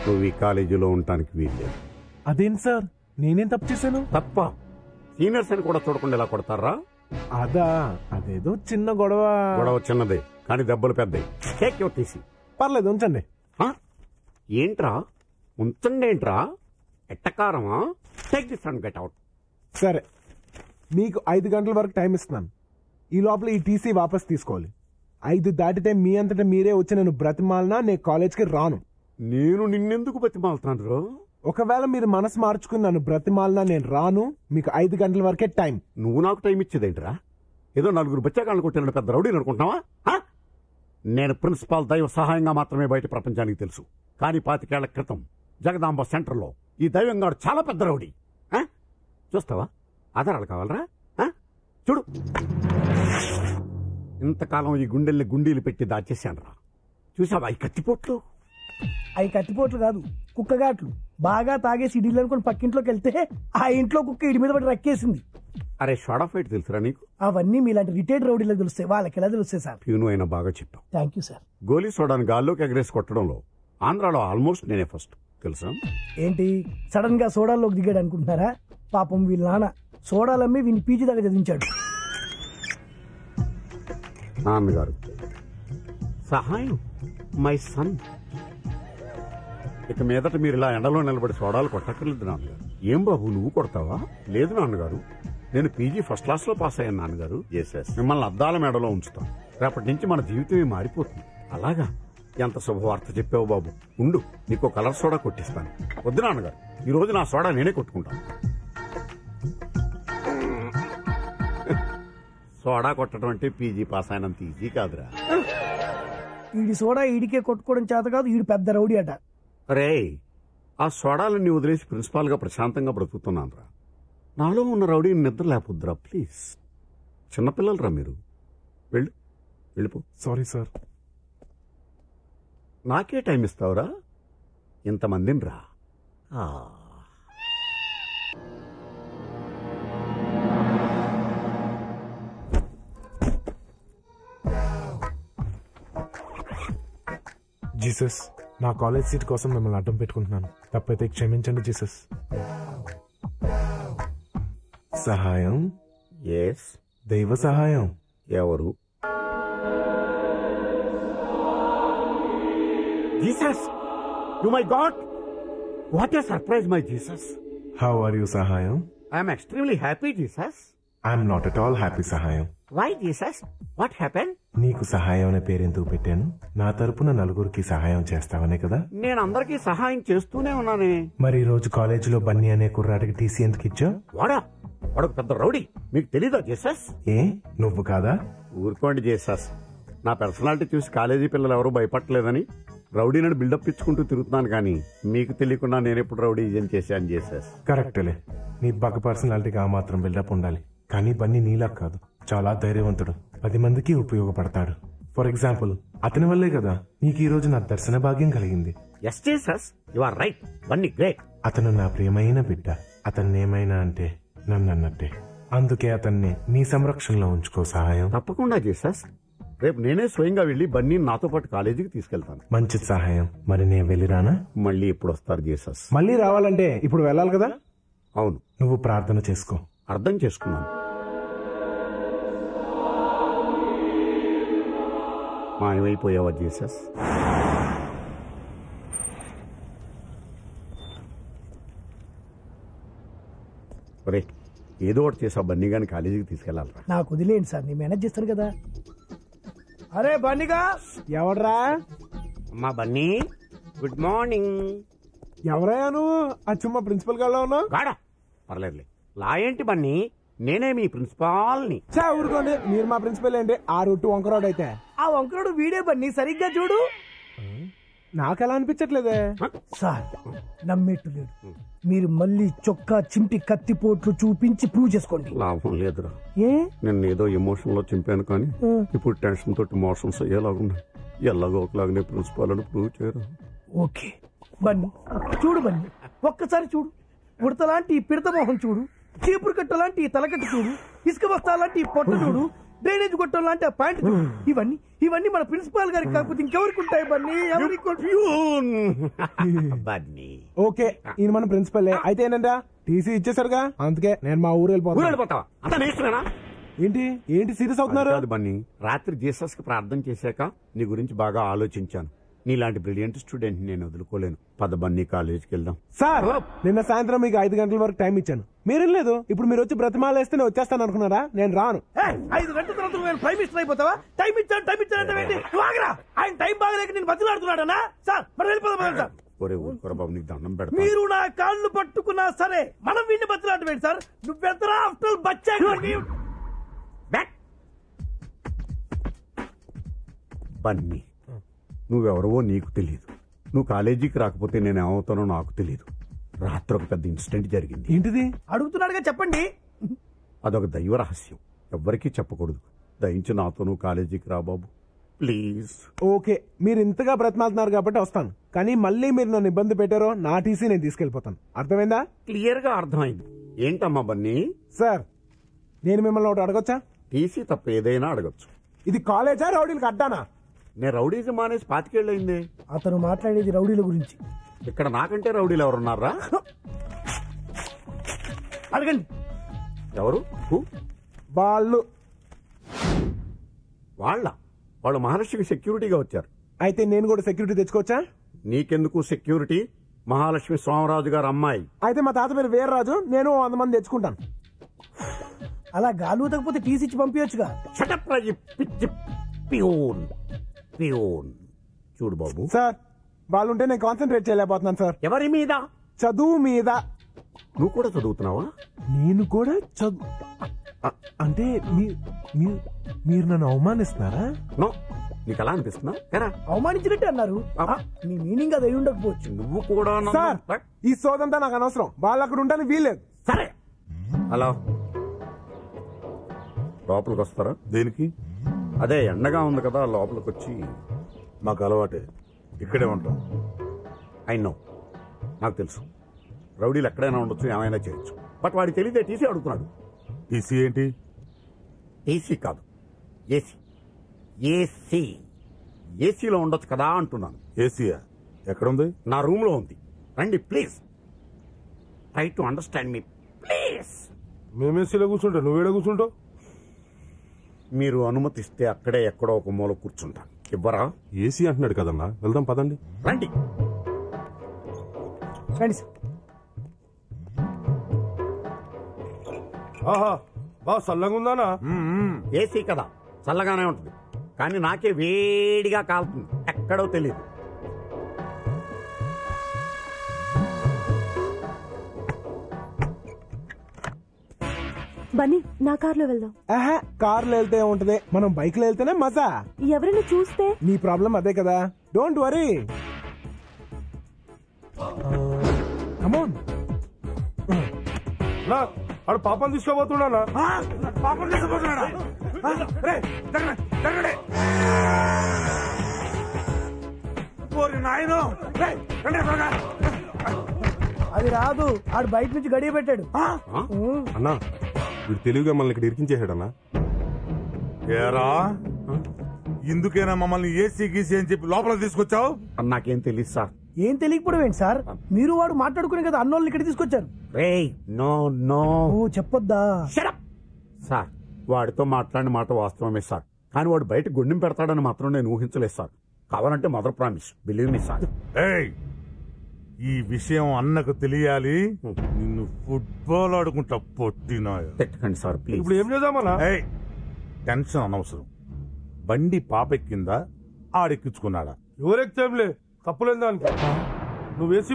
నువ్వు ఈ కాలేజీలో ఉండటానికి వీల్లేదు. అదేంటి సార్, నేనేం తప్పు చేశాను? తప్ప సీనియర్స్ అని కూడా చూడకుండా ఇలా కొడతారా? అదేదో చిన్న గొడవ. గొడవ చిన్నదే కానీ దెబ్బలు పెద్దవి. Take your TC. పర్లేదు, ఉంచండి. ఏంట్రా ఉంచండి? ఏంట్రా ఎట్టకారమా? Take this and get out. సరే, మీకు 5 గంటల వరకు టైం ఇస్తున్నాను. ఈ లోపల ఈ టీసీ వాపస్ తీసుకోవాలి. 5 దాటితే మీ అంతటా మీరే వచ్చి నేను బ్రతిమాలనా నేను కాలేజ్కి రాను. నేను నిన్నెందుకు బతిమాలుతాను? ఒకవేళ మీరు మనసు మార్చుకుని నన్ను బ్రతిమాలనా నేను రాను. మీకు 5 గంటల వరకే టైం. నువ్వు నాకు టైం ఇచ్చేదేంట్రా? ఏదో 4 బచ్చాకాళ్ళు కొట్టిన పెద్ద రౌడీని అనుకుంటున్నావా? నేను ప్రిన్సిపాల్ దైవ సహాయంగా మాత్రమే బయట ప్రపంచానికి తెలుసు. కానీ 25 ఏళ్ల క్రితం జగదాంబ సెంటర్లో ఈ దైవంగాడు చాలా పెద్ద రౌడీ. చూస్తావా? ఆధారాలు కావాలరా? చూడు, ఇంతకాలం ఈ గుండెల్ని గుండీలు పెట్టి దాచేశానురా. చూసావా ఈ కత్తిపోట్లు? అవి కత్తిపోట్లు కాదు, కుక్కగాట్లు. బాగా తాగేసి ఇడిలు అనుకుని పక్కింట్లోకి వెళ్తే ఆ ఇంట్లో కుక్క ఇడి మీద పడి రక్కేసింది. అరే షార్ట్ ఆఫ్ ఫైట్ తెలుసురా నీకు? అవన్నీ మీలాంటి రిటైర్డ్ రౌడీలకు తెలుస్తాయి, వాళ్ళకి ఎలా తెలుస్తాయి సార్? ప్యూను అయినా బాగా చెప్పావు. Thank you sir. గోలీ సోడాను గాల్లోకి ఎగరేసి కొట్టడంలో ఆంధ్రాలో ఆల్మోస్ట్ నేనే ఫస్ట్ తెలుసా? ఏంటి సడన్ గా సోడాల్లోకి దిగాడు అనుకుంటున్నారా? పాపం వీళ్ళ నాన్న సోడాలమ్మి వీని పీజీ దాకా చదివించాడు. నాన్నగారు సహాయం మై సన్. ఇక మీదట మీరు ఇలా ఎండలో నిలబడి సోడాలు కొట్టక్కర్లేదు నాన్నగారు. ఏం బాబు నువ్వు కొడతావా? లేదు నాన్నగారు, నేను పీజీ ఫస్ట్ క్లాస్ లో పాస్ అయ్యాను నాన్నగారు. మిమ్మల్ని అద్దాల మేడలో ఉంచుతాను. రేపటి నుంచి మన జీవితమే మారిపోతుంది. అలాగా? ఎంత శుభవార్త చెప్పావు బాబు. ఉండు, నీకు కలర్ సోడా కొట్టిస్తాను. వద్దు నాన్నగారు, ఈ రోజు నా సోడా నేనే కొట్టుకుంటాను. సోడా కొట్టడం అంటే పీజీ పాస్ అయినంత ఈజీ కాదురా. ఈడి సోడా ఈడికే కొట్టుకోవడం చేత కాదు, ఈడు పెద్ద రౌడీ అట. రే, ఆ సోడాలన్నీ వదిలేసి ప్రిన్సిపాల్ గా ప్రశాంతంగా బ్రతుకుతున్నాను రా. నాలో ఉన్న రౌడీని నిద్ర లేకపోద్దురా ప్లీజ్. చిన్నపిల్లలరా మీరు. వెళ్ళిపో. Sorry sir. నాకే టైం ఇస్తావురా? ఇంతమందిని రా. జీసస్, నా కాలేజ్ సీట్ కోసం మిమ్మల్ని అడ్డం పెట్టుకుంటున్నాను. తప్పైతే క్షమించండి జీసస్. సహాయం? ఎస్. దైవ సహాయం? ఎవరు? Jesus! You my God! What a surprise my Jesus! How are you సహాయం? I'm extremely happy Jesus. I'm not at all happy సహాయం. Why Jesus? What happen? నీకు సహాయం అనే పేరెందుకు పెట్టాను? నా తరపున 4 సహాయం చేస్తావనే కదా. నేను అందరికీ సహాయం చేస్తూనే ఉన్నానే. మరి ఈ రోజు కాలేజీలో బన్నీ అనే కుర్రాడికి టీసీ ఎందుకు ఇచ్చావు? వాడు పెద్ద రౌడీ, మీకు తెలీదా జీసస్? ఏ నువ్వు కాదా? ఊరుకోండి జీసస్. నా పర్సనాలిటీ చూసి కాలేజీ పిల్లలు ఎవరూ భయపడలేదని రౌడీని బిల్డప్ ఇచ్చుకుంటూ తిరుగుతున్నాను. కానీ మీకు తెలియకుండా నేను ఎప్పుడు రౌడీ ఏం చేశాను జీసస్? కరెక్టలే, నీ బగ్గ పర్సనాలిటీకి ఆ మాత్రం బిల్డప్ ఉండాలి. కానీ బన్నీ నీలా కాదు, చాలా ధైర్యవంతుడు. 10 మందికి ఉపయోగపడతాడు. ఫర్ ఎగ్జాంపుల్, అతని వల్లే కదా నీకు ఈ రోజు నా దర్శన భాగ్యం కలిగింది. Yes Jesus, you are right. Bunny great. అతను నా ప్రియమైన బిడ్డ. అతన్ని ఏమైనా అంటే నన్ను అన్నట్టే. అందుకే అతన్ని నీ సంరక్షణలో ఉంచుకో సహాయం. తప్పకుండా జీసస్. రేపు నేనే స్వయంగా వెళ్లి బన్నీ నాతో పాటు కాలేజీకి తీసుకెళ్తాను. మంచి సహాయం. మరి నేను వెళ్ళిరానా? మళ్ళీ ఎప్పుడు వస్తారు జీసస్? మళ్ళీ రావాలంటే ఇప్పుడు వెళ్ళాలి కదా. అవును. నువ్వు ప్రార్థన చేసుకో. అర్థం చేసుకున్నాను. మాయమైపోయావా జీసస్? ఒరే, ఏదో ఒకటి చేసా బన్నీ గాని కాలేజీకి తీసుకెళ్లాలరా. నాకు వదిలేండి సార్, నేను మేనేజ్ చేస్తాను కదా. అరే బన్నీగా! ఎవడ్రా? అమ్మా బన్నీ, గుడ్ మార్నింగ్. ఎవరయ్యా నువ్వు? అచ్చుమ్మ ప్రిన్సిపల్ గారిలో ఉన్నావు. గాడా పర్లేదులే. లా ఏంటి బన్నీ, నేనే మీ ప్రిన్సిపాల్ని. ఊరుకోండి, మీరు మా ప్రిన్సిపల్ ఏంటి? ఆ రొట్టు వంకరోడ్ అయితే. ఆ వంకరోడు వీడే బన్నీ, సరిగ్గా చూడు. నాకెలా అనిపించట్లేదే సార్. నమ్మేట్టు లేదు. మీరు మళ్ళీ చొక్కా చింపి కత్తిపోట్లు చూపించి ప్రూవ్ చేసుకోండి. లాభం లేదురా. ఏ? నేను ఏదో ఎమోషన్ లో చింపాను కానీ ఇప్పుడు టెన్షన్ తోటి మోషన్స్ అయ్యేలాగున్నాయి. ఎలాగో ఒకలాగానే ప్రిన్సిపాల్ అని ప్రూవ్ చేయరు. ఓకే బన్నీ, చూడు బన్నీ, ఒక్కసారి చూడు. ఉడతలాంటి ఈ పిడత మొహం చూడు, చీపురు కట్టలాంటి ఈ తలకట్టు చూడు, ఇసుక బస్తాలాంటి ఈ పొట్ట చూడు, డ్రైనేజ్ గొట్టం లాంటి ఆ ప్యాంట్ చూడు. ఇవన్నీ మన ప్రిన్సిపాల్ గారికి కాకపోతే ఇంకెవరికి ఉంటాయి బన్నీ? ఎవరికి? బన్నీ ఓకే, ఈయన మన ప్రిన్సిపల్ అయితే ఏంటంట టీసీ ఇచ్చేసారుగా, అందుకే నేను మా ఊరు వెళ్ళిపోతావా? అంత నేర్చుకున్నా ఏంటి ఏంటి సీరియస్ అవుతున్నారు? కాదు బన్నీ, రాత్రి జీసస్ కి ప్రార్థన చేశాక నీ గురించి బాగా ఆలోచించాను. నీలాంటి బ్రిలియంట్ స్టూడెంట్ నేను వదులుకోలేను. పద బన్నీ, కాలేజీకి వెళ్దాం. సార్ నిన్న సాయంత్రం మీకు 5 గంటల వరకు టైం ఇచ్చాను, మీరు లేదు. ఇప్పుడు మీరు వచ్చి బ్రతిమాలేస్తే నేను వచ్చేస్తాను అనుకున్నారా? నేను రాను. 5 గంటల తర్వాత నువ్వు ప్రైమ్ మినిస్టర్ అయిపోతావా? టైం ఇచ్చాను ఆయన టైం బాగలేక నేను బతిలాడుతున్నాడనా? సార్ మనం వెళ్ళిపోదాం సార్. ఒరే ఊరుకోరా బాబు, నీకు దండం పెడతా. మీరు నా కాళ్ళు పట్టుకున్నా సరే మనం వీడిని బతిలాడవేంటి సార్? నువ్వెంతరా ఆఫ్టర్ బచ్చా బన్నీ, నువ్వెవరవో నీకు తెలియదు. నువ్వు కాలేజీకి రాకపోతే నేను ఏమవుతానో నాకు తెలియదు. రాత్రి ఒక పెద్ద ఇన్సిడెంట్ జరిగింది. ఏంటిది? అడుగుతున్నాడుగా చెప్పండి. అదొక దైవ రహస్యం, ఎవ్వరికీ చెప్పకూడదు. దయించి నాతో నువ్వు కాలేజీకి రా బాబు, ప్లీజ్. ఓకే, మీరు ఇంతగా బ్రతిమాలుతున్నారు కాబట్టి వస్తాను, కానీ మళ్ళీ మీరు నన్ను ఇబ్బంది పెట్టారో నా టీసీ నేను తీసుకెళ్లిపోతాను. అర్థమైందా? క్లియర్ గా అర్థమైంది. ఏంటమ్మా బన్నీ? సార్ నేను మిమ్మల్ని ఒకటి అడగొచ్చా? టీసీ తప్ప ఏదైనా అడగచ్చు. ఇది కాలేజా రౌడీలకు అడ్డానా? నేను రౌడీజం మానేసి 25 ఏళ్ళయింది. అతను మాట్లాడేది రౌడీల గురించి. ఇక్కడ నాకంటే రౌడీలు ఎవరున్నారా? అడగండి. ఎవరు? వాళ్ళు వాళ్ళు మహాలక్ష్మికి సెక్యూరిటీగా వచ్చారు. అయితే నేను కూడా సెక్యూరిటీ తెచ్చుకోవచ్చా? నీకెందుకు సెక్యూరిటీ? మహాలక్ష్మి సోమరాజు గారు అమ్మాయి. అయితే మా తాత పేరు వీర్రాజు, నేను 100 మంది తెచ్చుకుంటాను. అలా గాలు తగ్గపోతే టీసీ ఇచ్చి పంపించచ్చుగా. షటప్ రా, ఈ పిచ్చి ప్యూన్. చూడు బాబు. సార్ వాళ్ళుంటే నేను కాన్సన్ట్రేట్ చేయలేకపోతున్నాను సార్. ఎవరి మీద? చదువు మీద. నువ్వు కూడా చదువుతున్నావా? నేను కూడా అంటే మీరు నన్ను అవమానిస్తున్నారా? నో, నీకు అలా అనిపిస్తున్నా? అవమానించినట్టే అన్నారు. మీ మీనింగ్ అది అయి ఉండకపోవచ్చు. నువ్వు కూడా సార్ ఈ సోదంతా నాకు అనవసరం. వాళ్ళు అక్కడ ఉంటాను వీల్లేదు. సరే, హలో, లోపలికి వస్తారా? దేనికి? అదే ఎండగా ఉంది కదా, లోపలికి వచ్చి. మాకు అలవాటే, ఇక్కడే ఉంటాం. నో, నాకు తెలుసు రౌడీలు ఎక్కడైనా ఉండొచ్చు, ఏమైనా చేయొచ్చు. బట్ వాడికి తెలియదే టీసీ అడుగుతున్నాడు. టీసీ ఏంటి? టీసీ కాదు, ఏసీ. ఏసీలో ఉండొచ్చు కదా అంటున్నాను. ఏసీయా? ఎక్కడుంది? నా రూమ్ లో ఉంది. రండి please, try to understand me please. మేము ఏసీలో కూర్చుంటాం, నువ్వేడ కూర్చుంటావు? మీరు అనుమతిస్తే అక్కడే ఎక్కడో ఒక మూల కూర్చుంటాను. ఇవ్వరా? ఏసీ అంటున్నాడు కదన్నా, వెళ్దాం పదండి. రండి. రండి సార్. ఆహా, బా చల్లగా ఉందానా? ఏసీ కదా, చల్లగానే ఉంటుంది. కానీ నాకే వేడిగా కాలుతుంది, ఎక్కడో తెలియదు. బన్నీ నా కార్లో వెళ్దాం. కార్లో వెళ్తే ఉంటది, మనం బైక్ లో వెళ్తేనే మజా. ఎవరైనా చూస్తే? నీ ప్రాబ్లం అదే కదా, డోంట్ వరీ. కమోన్. ఆడు పాపం తీసుకోబోతున్నానా? పాపం తీసుకుపోతున్నాడా? అది రాదు, ఆడు బయట నుంచి గడియ పెట్టాడు. అన్నా వీడు తెలివిగా మనల్ని ఇక్కడ ఇరికించేసాడన్నా. ఏరా, ఇందుకేనా మమ్మల్ని ఏసీ గీసీ అని చెప్పి లోపల తీసుకొచ్చావు? నాకేం తెలియదు సార్. ఏం తెలియకపోవడం ఏంటి సార్? మీరు వాడు మాట్లాడుకునే కదా అన్నోళ్ళని ఇక్కడ తీసుకొచ్చారు. చెప్పొద్దా సార్? వాడితో మాట్లాడిన మాట వాస్తవమే సార్, కానీ వాడు బయట గుండెం పెడతాడని మాత్రం నేను ఊహించలేదు సార్. కావాలంటే mother promise, believe me sir. ఈ విషయం అన్నకు తెలియాలి. నిన్ను ఫుట్బాల్ ఆడుకుంటా పొట్టినా. పెట్టకండి సార్ ప్లీజ్. ఇప్పుడు ఏం చేద్దామన్నా? టెన్షన్ అనవసరం. బండి పాపెక్కిందా ఆడెక్కించుకున్నాడా? ఎవరెక్కేంలే, తప్పులేదు దానికి. నువ్వు వేసి.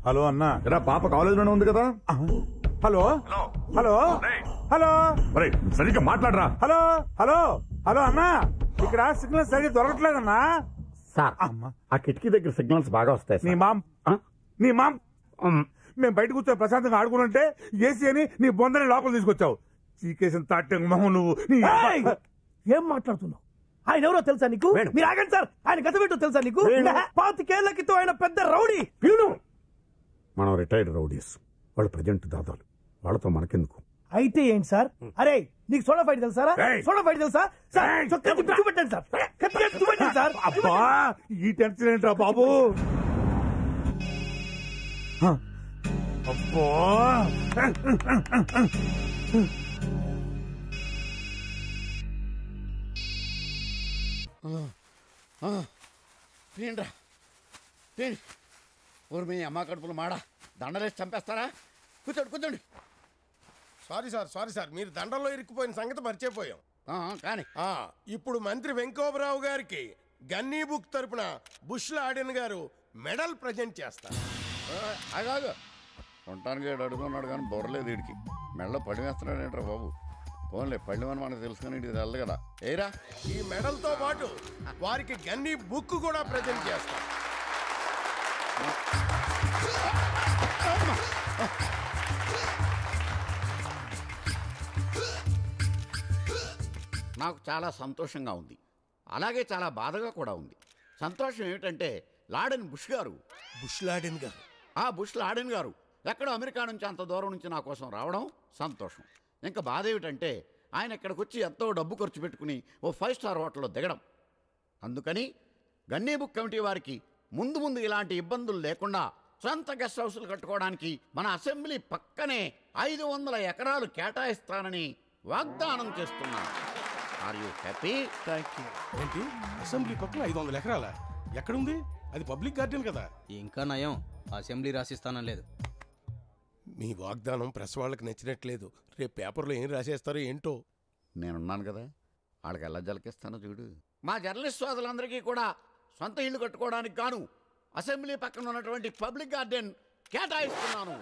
హలో అన్నా. పాప కాలేజీలోనే ఉంది కదా. హలో హలో హలో, సరిగ్గా మాట్లాడరా. హలో హలో హలో అన్నా, ఇక్కడ సిగ్నల్ సరిగ్గా దొరకట్లేదన్నా. సార్ ఆ కిటికీ దగ్గర సిగ్నల్స్ బాగా వస్తాయి. నీ మామ్ మేము బయట కూర్చొని ప్రశాంతంగా ఆడుకుంటే ఏసీ అని నీ బొందని లోపల తీసుకొచ్చావు. చీకేసిన తాటే మొహం నువ్వు. ఏం మాట్లాడుతున్నావు? ఆయన ఎవరో తెలుసా నీకు? మీరు ఆగండి సార్, ఆయన గత పెట్టో తెలుసా నీకు? 25 క్రితం ఆయన పెద్ద రౌడీ. మనం రిటైర్డ్ రౌడీస్, వాళ్ళు ప్రజెంట్ దాదాలు. వాళ్ళతో మనకెందుకు? అయితే ఏంటి సార్? అరే నీకు సోడా ఫైట్ తెలుసారా? సోడా ఫైట్ తెలుసా సార్? చొక్కా తిప్పి చూపెట్టండి సార్, కత్తిగా చూపెట్టండి సార్. అబ్బా ఈ టెన్షన్ ఏంట్రా బాబు? అబ్బా తీయండిరా తీయండి. ఊరు మీ అమ్మ కడుపులు మాడా దండలేసి చంపేస్తారా? కూర్చోండి. సారీ సార్ మీరు దండంలో ఇరుక్కుపోయిన సంగతి మర్చిపోయాం. కానీ ఇప్పుడు మంత్రి వెంకోబరావు గారికి గన్నీ బుక్ తరపున బుష్ లాడెన్ గారు మెడల్ ప్రజెంట్ చేస్తారు. అగాగు ఉండటానికి అడుగుతున్నాడు కానీ బొర్రలేదు వీడికి. మెడలో పడి వేస్తున్నాడు ఏంట్రా బాబు? పోన్లే పళ్ళి అని మనకు తెలుసు కానీ ఇది తెల్లదు కదా. ఏరా ఈ మెడల్ తో పాటు వారికి గన్నీ బుక్ కూడా ప్రజెంట్ చేస్తారు. నాకు చాలా సంతోషంగా ఉంది, అలాగే చాలా బాధగా కూడా ఉంది. సంతోషం ఏమిటంటే లాడెన్ బుష్ గారు, బుష్ లాడెన్ గారు, బుష్ లాడెన్ గారు ఎక్కడో అమెరికా నుంచి అంత దూరం నుంచి నా కోసం రావడం సంతోషం. ఇంకా బాధ ఏమిటంటే ఆయన ఇక్కడికి వచ్చి ఎంతో డబ్బు ఖర్చు పెట్టుకుని ఓ 5 స్టార్ హోటల్లో దిగడం. అందుకని గన్నీ బుక్ కమిటీ వారికి ముందు ఇలాంటి ఇబ్బందులు లేకుండా సొంత గెస్ట్ హౌస్లు కట్టుకోవడానికి మన అసెంబ్లీ పక్కనే 500 ఎకరాలు కేటాయిస్తానని వాగ్దానం చేస్తున్నాను. Are you happy? ఏంటి అసెంబ్లీ పక్కన 500 ఎకరాల ఎక్కడుంది? అది పబ్లిక్ గార్డెన్ కదా. ఇంకా నయం, అసెంబ్లీ రాసిస్తానం లేదు. మీ వాగ్దానం ప్రెస్ వాళ్ళకి నచ్చినట్లేదు. రేపు పేపర్లో ఏం రాసేస్తారో ఏంటో. నేనున్నాను కదా, వాళ్ళకి ఎలా జలకిస్తానో చూడు. మా జర్నలిస్ట్ సోదరులందరికీ కూడా సొంత ఇల్లు కట్టుకోవడానికి గాను అసెంబ్లీ పక్కన ఉన్నటువంటి పబ్లిక్ గార్డెన్ కేటాయిస్తున్నాను.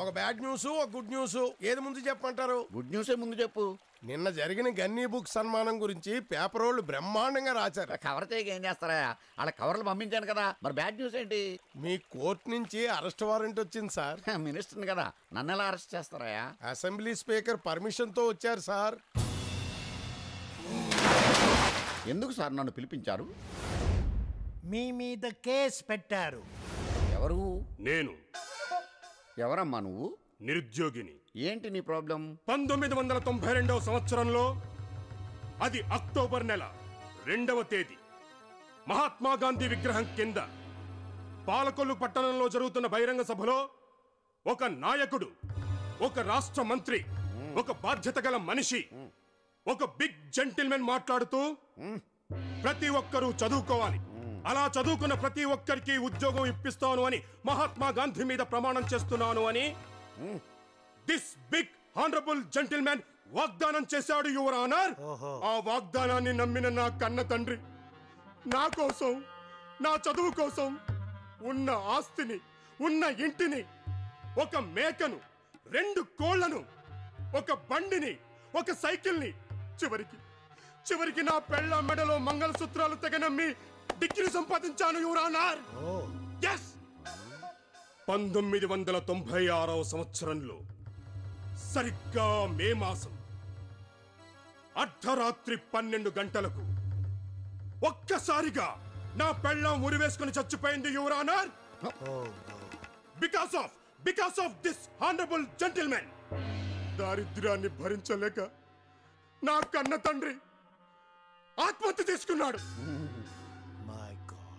ఒక బ్యాడ్ న్యూస్, ఒక గుడ్ న్యూస్, ఏది ముందు చెప్పమంటారు? గుడ్ న్యూసే ముందు చెప్పు. నిన్న జరిగిన గన్నీ బుక్ సన్మానం గురించి పేపర్ వాళ్ళు బ్రహ్మాండంగా రాశారు. కవర్ చేయక ఏం చేస్తారా? వాళ్ళ కవర్లు పంపించాను కదా, మరి బ్యాడ్ న్యూస్ ఏంటి? మీ కోర్టు నుంచి అరెస్ట్ వారెంట్ వచ్చింది సార్. మినిస్టర్ని కదా, నన్ను ఎలా అరెస్ట్ చేస్తారా? అసెంబ్లీ స్పీకర్ పర్మిషన్ తో వచ్చారు సార్. ఎందుకు సార్ నన్ను పిలిపించారు? మీ మీద కేసు పెట్టారు. ఎవరు? నేను. ఎవరమ్మా నువ్వు? నిరుద్యోగిని. ఏంటి నీ ప్రాబ్లం? 1992వ సంవత్సరంలో, అది అక్టోబర్ నెల 2వ తేదీ, మహాత్మా గాంధీ విగ్రహం కింద పాలకొల్లు పట్టణంలో జరుగుతున్న బహిరంగ సభలో ఒక నాయకుడు, ఒక రాష్ట్ర మంత్రి, ఒక బాధ్యత గల మనిషి, ఒక బిగ్ జెంటిల్మెన్ మాట్లాడుతూ ప్రతి ఒక్కరూ చదువుకోవాలి, అలా చదువుకున్న ప్రతి ఒక్కరికి ఉద్యోగం ఇప్పిస్తాను అని మహాత్మా గాంధీ మీద ప్రమాణం చేస్తున్నాను అని దిస్ బిగ్ హానరబుల్ జెంటిల్మెన్ వాగ్దానం చేశాడు యువర్ ఆనర్. ఆ వాగ్దానాన్ని నమ్మిన నా కన్న తండ్రి నా కోసం, నా చదువు కోసం ఉన్న ఆస్తిని, ఉన్న ఇంటిని, ఒక మేకను, 2 కోళ్లను, ఒక బండిని, ఒక సైకిల్ని, చివరికి నా పెళ్ళ మెడలో మంగళసూత్రాలు తెగనమ్మి డిగ్రీ సంపాదించాను యువర్ ఆనర్. yes 1996వ సంవత్సరంలో సరిగ్గా మే మాసం అర్ధరాత్రి 12 గంటలకు ఒక్కసారిగా నా పెళ్ళం ఉరివేసుకుని చచ్చిపోయింది your honour. Because of this honourable gentlemen. దారిద్ర్యాన్ని భరించలేక నా కన్న తండ్రి ఆత్మహత్య చేసుకున్నాడు.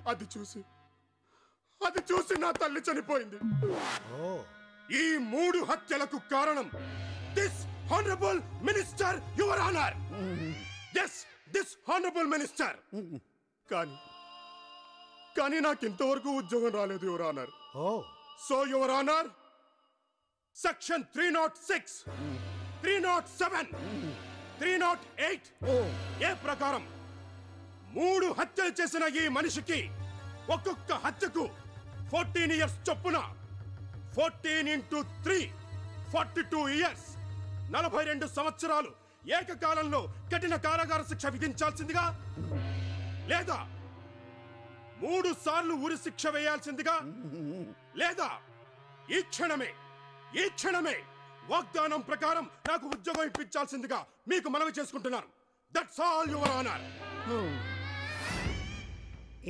అది చూసి నా తల్లి చనిపోయింది. ఈ 3 హత్యలకు కారణం this honourable minister your honour. yes this honourable minister. కానీ నాకు ఇంతవరకు ఉద్యోగం రాలేదు your honour. So your honour, section 306, 307, 308 ఏ ప్రకారం 3 హత్యలు చేసిన ఈ మనిషికి ఒక్కొక్క హత్యకు 14 years చొప్పున 14 into 3 42 years 42 సంవత్సరాలు ఏకకాలంలో కఠిన కారాగార శిక్ష విధించాల్సిందిగా, లేదా 3 సార్లు ఉరి శిక్ష వేయాల్సిందిగా, లేదా ఈ క్షణమే వాగ్దానం ప్రకారం నాకు ఉద్యోగం ఇప్పించాల్సిందిగా మీకు మనవి చేసుకుంటున్నాను. That's all your honour.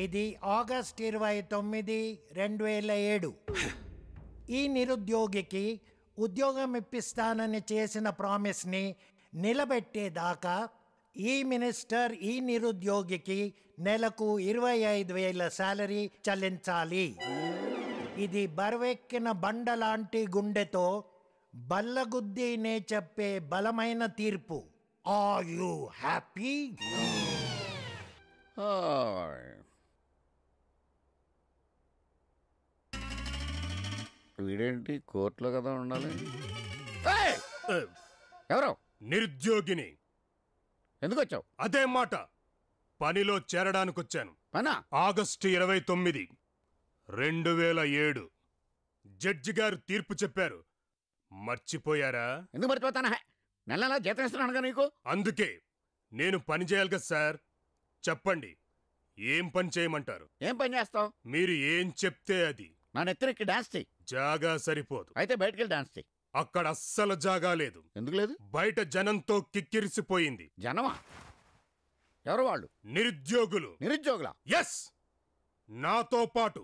ఇది ఆగస్ట్ 29, 2007. ఈ నిరుద్యోగికి ఉద్యోగం ఇప్పిస్తానని చేసిన ప్రామిస్ని నిలబెట్టేదాకా ఈ మినిస్టర్ ఈ నిరుద్యోగికి నెలకు 25,000 శాలరీ చెల్లించాలి. ఇది బరువెక్కిన బండ లాంటి గుండెతో బల్లగుద్దినే చెప్పే బలమైన తీర్పు. Are you happy? వీడేంటి కోర్టులో కదా ఉండాలి? ఎవరు? నిరుద్యోగిని. ఎందుకు వచ్చావు? అదే మాట, పనిలో చేరడానికి వచ్చాను. పనా? ఆగస్టు 29, 2007 జడ్జి గారు తీర్పు చెప్పారు. మర్చిపోయారా? ఎందుకు మర్చిపోతానా? నెల నెలా జీతం ఇస్తున్నానుగా నీకు. అందుకే నేను పని చేయాలి కదా సార్. చెప్పండి, ఏం పని చేయమంటారు? ఏం పని చేస్తావు? మీరు ఏం చెప్తే అది. నా నెత్తిరెక్కి డాన్స్ చెయ్యి. జాగా సరిపోదు. అయితే బయటకెళ్ళి డాన్స్ చెయ్యి. అక్కడ అస్సలు జాగా లేదు. ఎందుకు లేదు? బయట జనంతో కిక్కిరిసిపోయింది. జనమా? ఎవరు వాళ్ళు? నిరుద్యోగులు. నిరుద్యోగులా? ఎస్, నాతో పాటు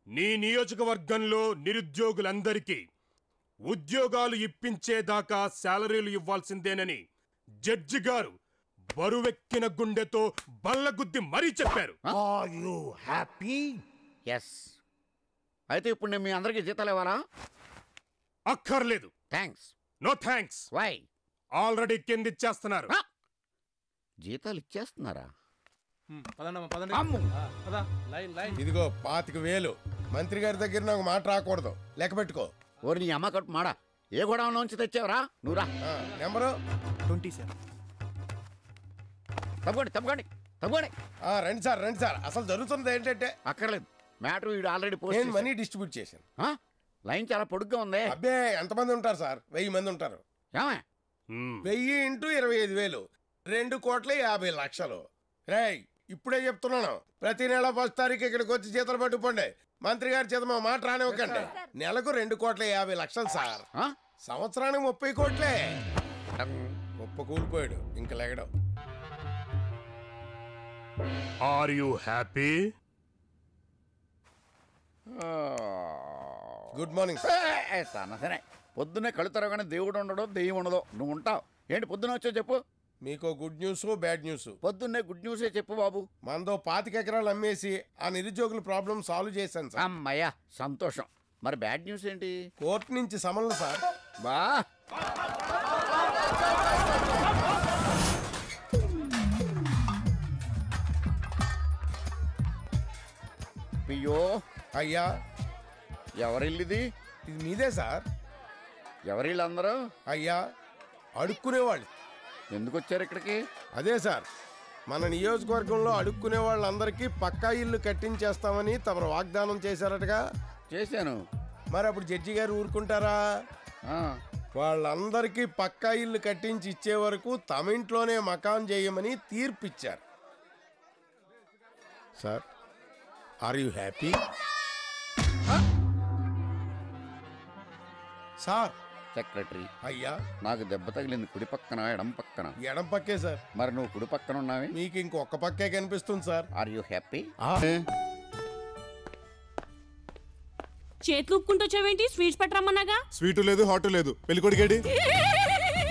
నీ నియోజకవర్గంలో నిరుద్యోగులందరికీ ఉద్యోగాలు ఇప్పించేదాకా శాలరీలు ఇవ్వాల్సిందేనని జడ్జి గారు బరువెక్కిన గుండెతో బల్లగుద్ది మరీ చెప్పారు. Are you happy? ఎస్. అయితే ఇప్పుడు నేను మీ అందరికీ జీతాలు ఇవ్వాలా? అక్కర్లేదు. Thanks. No thanks. Why? Already కింద ఇచ్చేస్తున్నారు. జీతాలు ఇచ్చేస్తున్నారా? ఇదిగో 25,000. మంత్రి గారి దగ్గర నాకు మాట రాకూడదు, లెక్క పెట్టుకో. ఓరి నీ అమ్మ కట్టు మాడా, ఏ గోడౌన్లోంచి తెచ్చావరా నువ్వురా? నెంబరు 27. తప్పకండి. రండి సార్. అసలు జరుగుతున్నది ఏంటంటే అక్కర్లేదు. మ్యాటర్ వీడు ఆల్రెడీ నేను మనీ డిస్ట్రిబ్యూట్ చేశాను. లైన్ చాలా పొడుగ్గా ఉంది. అబ్బే, ఎంతమంది ఉంటారు సార్? 1000 మంది ఉంటారు. 1000 ఇంటూ 25,000 2,50,00,000. రేయ్, ఇప్పుడే చెప్తున్నాను, ప్రతి నెల 1 తారీఖు ఇక్కడికి వచ్చి జీతాలు పట్టుకోండి. మంత్రి గారి చేత మా మాట రానివ్వకండి. నెలకు 2,50,00,000 సార్. సంవత్సరానికి 30 కోట్లే. గొప్ప కూలిపోయాడు, ఇంకా లెగడం. Are you happy? Good morning సరే. పొద్దున్నే కళ్ళు తెరవగానే దేవుడు ఉండడో దెయ్యం ఉండదో. నువ్వు ఉంటావు ఏంటి? పొద్దున్న వచ్చో చెప్పు. మీకు గుడ్ న్యూస్, బ్యాడ్ న్యూస్. పొద్దున్నే గుడ్ న్యూసే చెప్పు బాబు. మనదో 25 ఎకరాలు అమ్మేసి ఆ నిరుద్యోగుల ప్రాబ్లం సాల్వ్ చేశాను సార్. అమ్మయ్యా, సంతోషం. మరి బ్యాడ్ న్యూస్ ఏంటి? కోర్టు నుంచి సమన్లు సార్. బా, పియ్యో. అయ్యా, ఎవరిల్లిది? ఇది మీదే సార్. ఎవరిళ్ళందరూ? అయ్యా, అడుక్కునేవాళ్ళు. ఎందుకు వచ్చారు ఇక్కడికి? అదే సార్, మన నియోజకవర్గంలో అడుక్కునే వాళ్ళందరికీ పక్కా ఇల్లు కట్టించేస్తామని తమరు వాగ్దానం చేశారటగా. చేశాను. మరి అప్పుడు జడ్జి గారు ఊరుకుంటారా? వాళ్ళందరికీ పక్కా ఇల్లు కట్టించి ఇచ్చే వరకు తమ ఇంట్లోనే మకాన్ చేయమని తీర్పు ఇచ్చారు sir. Are you happy? Sir. Secretary. అయ్యా, నాకు దెబ్బ తగిలింది కుడి పక్కన ఎడం పక్కన? ఎడం పక్కే సార్. మరి నువ్వు కుడి పక్కన ఉన్నావే? మీకు ఇంకొక పక్కే కనిపిస్తుంది సార్. Are you happy? చేతులు ఊపుకుంటూ వచ్చావేంటి? స్వీట్స్ పట్టరమ్మన్నాగా. స్వీటు లేదు, హాటు లేదు. పెళ్ళికొడికేడి?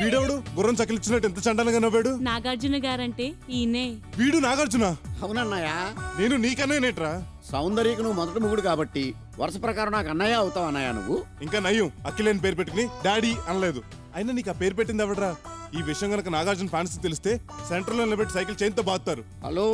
వీడెవడు గుర్రం చకిలిచ్చినట్టు ఎంత చండాలంగా నవ్వాడు? నాగార్జున గారంటే ఈయనే. వీడు నాగార్జున? అవునన్నయ్యా. నేను నీకన్నయ్యనేట్రా? సౌందర్యకు నువ్వు మొదటి మొగుడు కాబట్టి వరుస ప్రకారం నాకు అన్నయ్య అవుతావు. అన్నయ్య నువ్వు? ఇంకా నయ్యం, అక్కిలేని పేరు పెట్టుకుని డాడీ అనలేదు. అయినా నీకు ఆ పేరు పెట్టింది ఎవడరా? ఈ విషయం గనక నాగార్జున ఫ్యాన్స్ తెలిస్తే సెంటర్ లో నిలబెట్టి సైకిల్ చైన్తో బాగుతారు. హలో,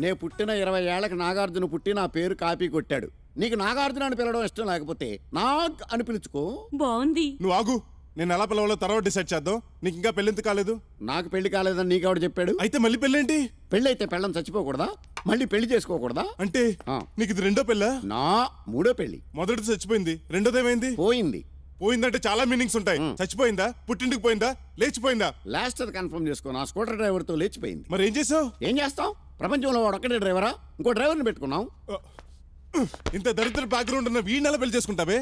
నే పుట్టిన 20 ఏళ్లకు నాగార్జున పుట్టి నా పేరు కాపీ కొట్టాడు. నీకు నాగార్జున అని పిలవడం ఇష్టం లేకపోతే నాగ్ అని పిలుచుకో. బాగుంది. నువ్వు ఆగు, నేను ఎలా పిలవాలో తర్వాత డిసైడ్ చేద్దాం. నీకు ఇంకా పెళ్ళెంత కాలేదు? నాకు పెళ్లి కాలేదని నీకెవడు చెప్పాడు? అయితే మళ్ళీ పెళ్ళేంటి? పెళ్లి అయితే పెళ్ళం చచ్చిపోకూడదా? మళ్ళీ పెళ్లి చేసుకోకూడదా? అంటే నీకు ఇది రెండో పెళ్ళా? నా మూడో పెళ్లి. మొదటిది చచ్చిపోయింది, రెండోదేమైంది? పోయింది. పోయిందంటే చాలా మీనింగ్స్ ఉంటాయి. చచ్చిపోయిందా, పుట్టింటికి పోయిందా, లేచిపోయిందా? లాస్ట్ అది కన్ఫర్మ్ చేసుకో. నా స్కూటర్ డ్రైవర్ తో లేచిపోయింది. మరి ఏం చేసావు? ఏం చేస్తాం? ప్రపంచంలో వాడు ఒక్కడే డ్రైవరా? ఇంకో డ్రైవర్ని పెట్టుకున్నాం. ఇంత దరిద్ర బ్యాక్గ్రౌండ్ ఉన్న వీడిని పెళ్లి చేసుకుంటావే?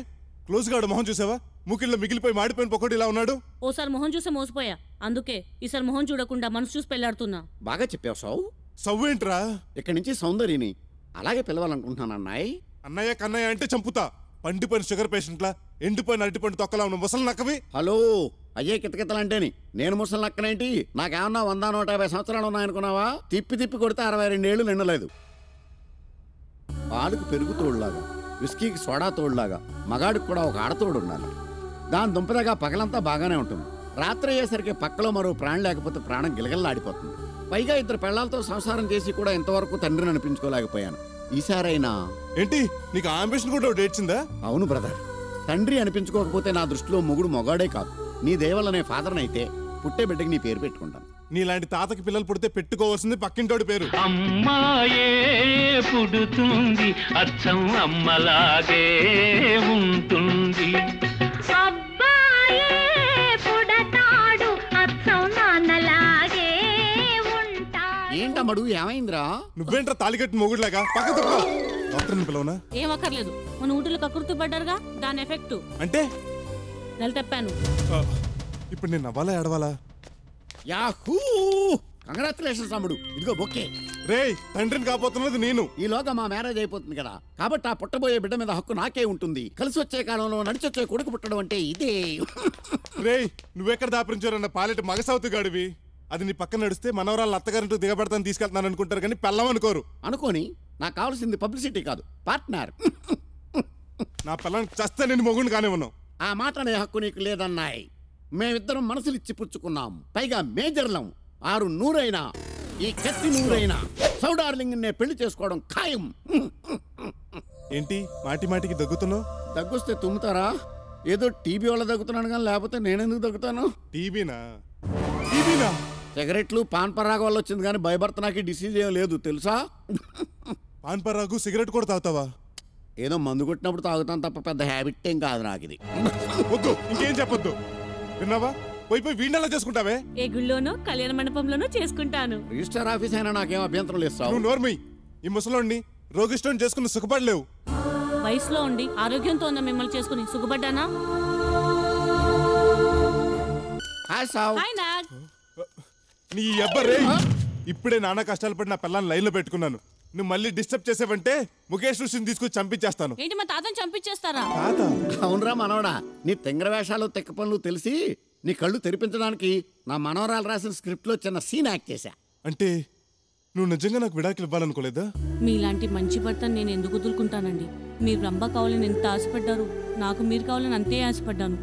క్లోజ్ గా మొహం చూసావా? ముకిల్లో మిగిలిపోయి మాడిపోయిన పొక్కడు ఇలా ఉన్నాడు. ఓసారి మొహం చూసే మోసపోయా, అందుకే ఈసారి మొహం చూడకుండా మనసు చూసి పెళ్లాడుతున్నా. బాగా చెప్పావు సౌ. సవ్వేంట్రా? ఇక్కడి నుంచి సౌందర్యని అలాగే పిలవాలనుకుంటున్నాను అన్నాయ్. అన్నయ్య కన్నయ్య అంటే చంపుతా. పండిపోయిన షుగర్ పేషెంట్లా ఎండిపోయిన అరటిపండు తొక్కలా ఉన్న ముసలి నక్కవి. హలో, అయ్యే కితకితలంటేని నేను ముసలి నక్కనేంటి? నాకేమన్నా 100-150 సంవత్సరాలు ఉన్నాయనుకున్నావా? తిప్పి తిప్పి కొడితే 62 ఏళ్ళు నిండలేదు. పాలుకు పెరుగు తోడులాగా, విస్కీకి సోడా తోడులాగా మగాడికి కూడా ఒక ఆడతోడు ఉండాలి. దాని దుంపదగా పగలంతా బాగానే ఉంటుంది. రాత్రి అయ్యేసరికి పక్కలో మరో ప్రాణం లేకపోతే ప్రాణం గిలగల్లాడిపోతుంది. పైగా 2 పెళ్లాలతో సంసారం చేసి కూడా ఇంతవరకు తండ్రిని అనిపించుకోలేకపోయాను. ఈసారైనా ఏంటి నీకు ఆంబిషన్ కూడా డేట్సిందా? అవును బ్రదర్, తండ్రి అనిపించుకోకపోతే నా దృష్టిలో మొగుడు మొగాడే కాదు. నీ దయవల్లనే ఫాదర్ని అయితే పుట్టే బిడ్డకి నీ పేరు పెట్టుకుంటాను. నీలాంటి తాతకి పిల్లలు పుడితే పెట్టుకోవాల్సింది పక్కింటోడి పేరు. అమ్మాయే పుడుతుంది అచ్చం అమ్మలాగే ఉంటుంది. అబ్బాయే పుడతాడు అచ్చం నాన్నలాగే ఉంటాడు. ఏంటమ్మడు ఏమైందిరా? నువ్వేంట్రా తాలికట్టిన మొగుడులాగా పక్కన డాక్టర్ని పిలవనా? ఏం అక్కర్లేదు, మన ఊటిలో కకృతి పడ్డారుగా, దాని ఎఫెక్ట్. అంటే నెల తెప్పాను. ఇప్పుడు నేను నవ్వాలా ఏడవాలా? యాహూ, కంగ్రాచులేషన్స్ అమ్ముడు. ఇదిగో బొక్కే. రేయ్, తండ్రిని కాబోతున్నది నేను. ఈలోగా మా మ్యారేజ్ అయిపోతుంది కదా, కాబట్టి ఆ పుట్టబోయే బిడ్డ మీద హక్కు నాకే ఉంటుంది. కలిసి వచ్చే కాలంలో నడిచొచ్చే కొడుకు పుట్టడం అంటే ఇదే. రేయ్, నువ్వెక్కడ దాపరించారన్న పాలెట్ మగసౌతు గాడివి. అది నీ పక్కన నడిస్తే మనవరాలు అత్తగారింటూ దిగబడతాను తీసుకెళ్తాను అనుకుంటారు, కానీ పెళ్ళం అనుకోరు. అనుకోని నాకు కావాల్సింది పబ్లిసిటీ కాదు, పార్ట్నర్. నా పిల్లని చస్తే నేను మొగుడిని కానివ్వను. ఆ మాట అనే హక్కు నీకు లేదన్నాయి. మేమిద్దరం మనసులు ఇచ్చి పుచ్చుకున్నాం. పైగా మేజర్లం. 600 అయినా ఈ కత్తి 100 అయినా సౌడార్లింగ్ నే పెళ్లి చేసుకోవడం ఖాయం. ఏంటి మాటి మాటికి దగ్గుతున్నావు? దగ్గొస్తే తుమ్ముతారా? ఏదో టీబీ వల్ల దగ్గుతున్నాను కానీ లేకపోతే నేనెందుకు దగ్గుతాను? టీబీనా? సిగరెట్లు పాన్ పరాగు వల్ల వచ్చింది కానీ భయభర్త నాకు డిసీజ్ ఏం లేదు తెలుసా? పాన్ పరాగు సిగరెట్ కూడా తాగుతావా? ఏదో మందు కొట్టినప్పుడు తాగుతాను తప్ప పెద్ద హ్యాబిట్ ఏం కాదు నాకు ఇది. వద్దు, ఇంకేం చెప్పొద్దు. విన్నావా? పోయి వీణలా చేసుకుంటావే. ఏ గుళ్ళోనో కళ్యాణ మండపంలోనో చేసుకుంటాను. రిజిస్టర్ ఆఫీస్ అయినా నాకేం అభ్యంతరం లేదు. నువ్వు నోర్మయ్. ఈ ముసలోడిని రోగిష్టం చేసుకుని సుఖపడలేవు. వయసులో ఉండి ఆరోగ్యంతో ఉన్న మిమ్మల్ని చేసుకుని సుఖపడ్డానా? నీ అబ్బరే, ఇప్పుడే నాన్న కష్టాలు పడి నా పిల్లని లైన్ లో పెట్టుకున్నాను. నువ్వు మళ్ళీ డిస్టర్బ్ చేసావంటే ముఖేష్ ఋషిని తీసుకుని చంపించేస్తాను. ఏంటి మా తాతని చంపించేస్తారా? అవునరా మనవడా, నీ తెంగర వేషాలు తెక్క పనులు తెలిసి నీ కళ్ళు తెరిపించడానికి నా మనవరాలు రాసిన స్క్రిప్ట్ లో చిన్న సీన్ యాక్ట్ చేశా. అంటే నువ్వు నిజంగా నాకు విడాకులు ఇవ్వాలనుకోలేదా? మీలాంటి మంచి భర్తను నేను ఎందుకు వదులుకుంటానండి? మీరు రంభ కావాలని ఎంత ఆశపడ్డారు, నాకు మీరు కావాలని అంతే ఆశపడ్డాను.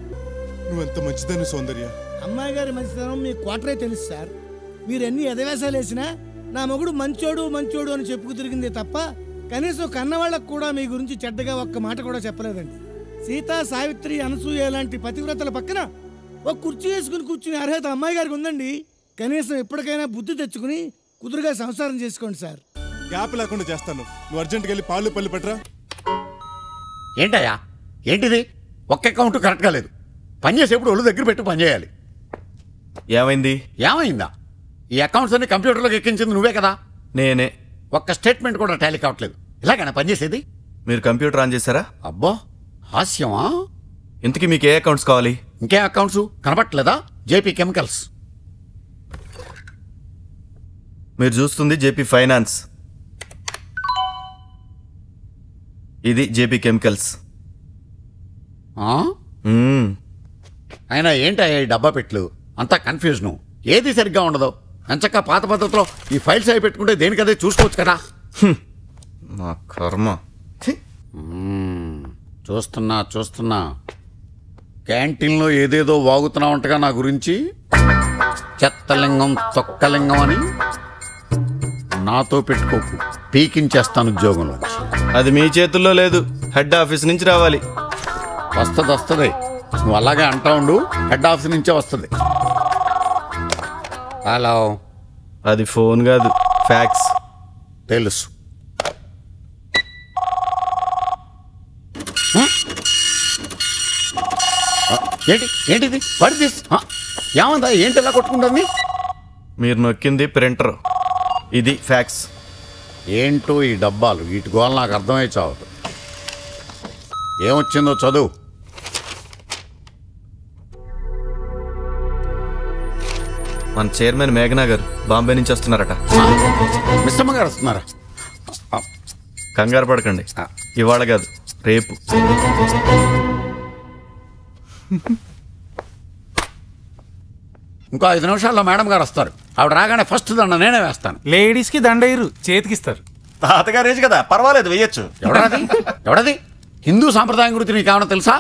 నువ్వెంత మంచిదాన్ని సౌందర్య. అమ్మాయి గారి మంచితనం మీ క్వార్టరే తెలుసు సార్. మీరు ఎన్ని ఎదవేశాలు వేసినా నా మొగుడు మంచోడు మంచోడు అని చెప్పుకు తిరిగిందే తప్ప కనీసం కన్నవాళ్ళకు కూడా మీ గురించి చెడ్డగా ఒక్క మాట కూడా చెప్పలేదండి. సీతా, సావిత్రి, అనసూయ లాంటి పతివ్రతల పక్కన ఒక కుర్చీ వేసుకుని కూర్చునే అర్హత అమ్మాయి గారికి ఉందండి. కనీసం ఎప్పటికైనా బుద్ధి తెచ్చుకుని కుదురుగా సంసారం చేసుకోండి సార్. గ్యాప్ లేకుండా చేస్తాను. నువ్వు అర్జెంట్కి వెళ్ళి పాలు పల్లి పట్టరా. ఏంటయ్యా ఏంటిది? ఒక్క అకౌంట్ కరెక్ట్గా లేదు. పని చేసేప్పుడు ఒళ్ళు దగ్గర పెట్టి పని చేయాలి. ఏమైందా? ఈ అకౌంట్స్ అన్ని కంప్యూటర్లోకి ఎక్కించింది నువ్వే కదా? నేనే. ఒక్క స్టేట్మెంట్ కూడా టాలీ కావట్లేదు. ఇలాగైనా పనిచేసేది? మీరు కంప్యూటర్ ఆన్ చేశారా? అబ్బో, హాస్యమా? ఇంతకీ మీకు ఏ అకౌంట్స్ కావాలి? ఇంకే అకౌంట్స్ కనబట్టలేదా? JP chemicals. మీరు చూస్తుంది జేపీ ఫైనాన్స్, ఇది జేపీ కెమికల్స్. అయినా ఏంటయ్యా ఈ డబ్బా పెట్లు? అంతా కన్ఫ్యూజను, ఏది సరిగ్గా ఉండదు. ఎంచక్క పాత పద్ధతిలో ఈ ఫైల్స్ అవి పెట్టుకుంటే దేనికదే చూసుకోవచ్చు కదా. నా కర్మ. చూస్తున్నా క్యాంటీన్లో ఏదేదో వాగుతున్నా ఉంటగా నా గురించి. చెత్తలింగం తొక్కలింగం అని నాతో పెట్టుకోకు, పీకించేస్తాను ఉద్యోగంలో. అది మీ చేతుల్లో లేదు, హెడ్ ఆఫీస్ నుంచి రావాలి. వస్తుంది. నువ్వు అలాగే అంటా ఉండు, హెడ్ ఆఫీస్ నుంచే వస్తుంది. హలో. అది ఫోన్ కాదు, ఫ్యాక్స్. తెలుసు. ఏంటిది? What this? ఏమందా? ఏంటి ఎలా కొట్టుకుంటుంది? మీరు నొక్కింది ప్రింటర్, ఇది ఫ్యాక్స్. ఏంటో ఈ డబ్బాలు, వీటి గోల నాకు అర్థమై చావదు. ఏమొచ్చిందో చదువు. మన చైర్మన్ మేఘనా గారు బాంబే నుంచి వస్తున్నారట. మిస్సమ్మ గారు వస్తున్నారా? కంగారు పడకండి, ఇవాళ కాదు రేపు. ఇంకో 5 నిమిషాల్లో మేడం గారు వస్తారు. ఆవిడ రాగానే ఫస్ట్ దండ నేనే వేస్తాను. లేడీస్ కి దండయ్యరు, చేతికిస్తారు. తాతగారేజ్ కదా, పర్వాలేదు, వేయచ్చు. ఎవడది? హిందూ సాంప్రదాయం గురించి నీకేమన్నా తెలుసా?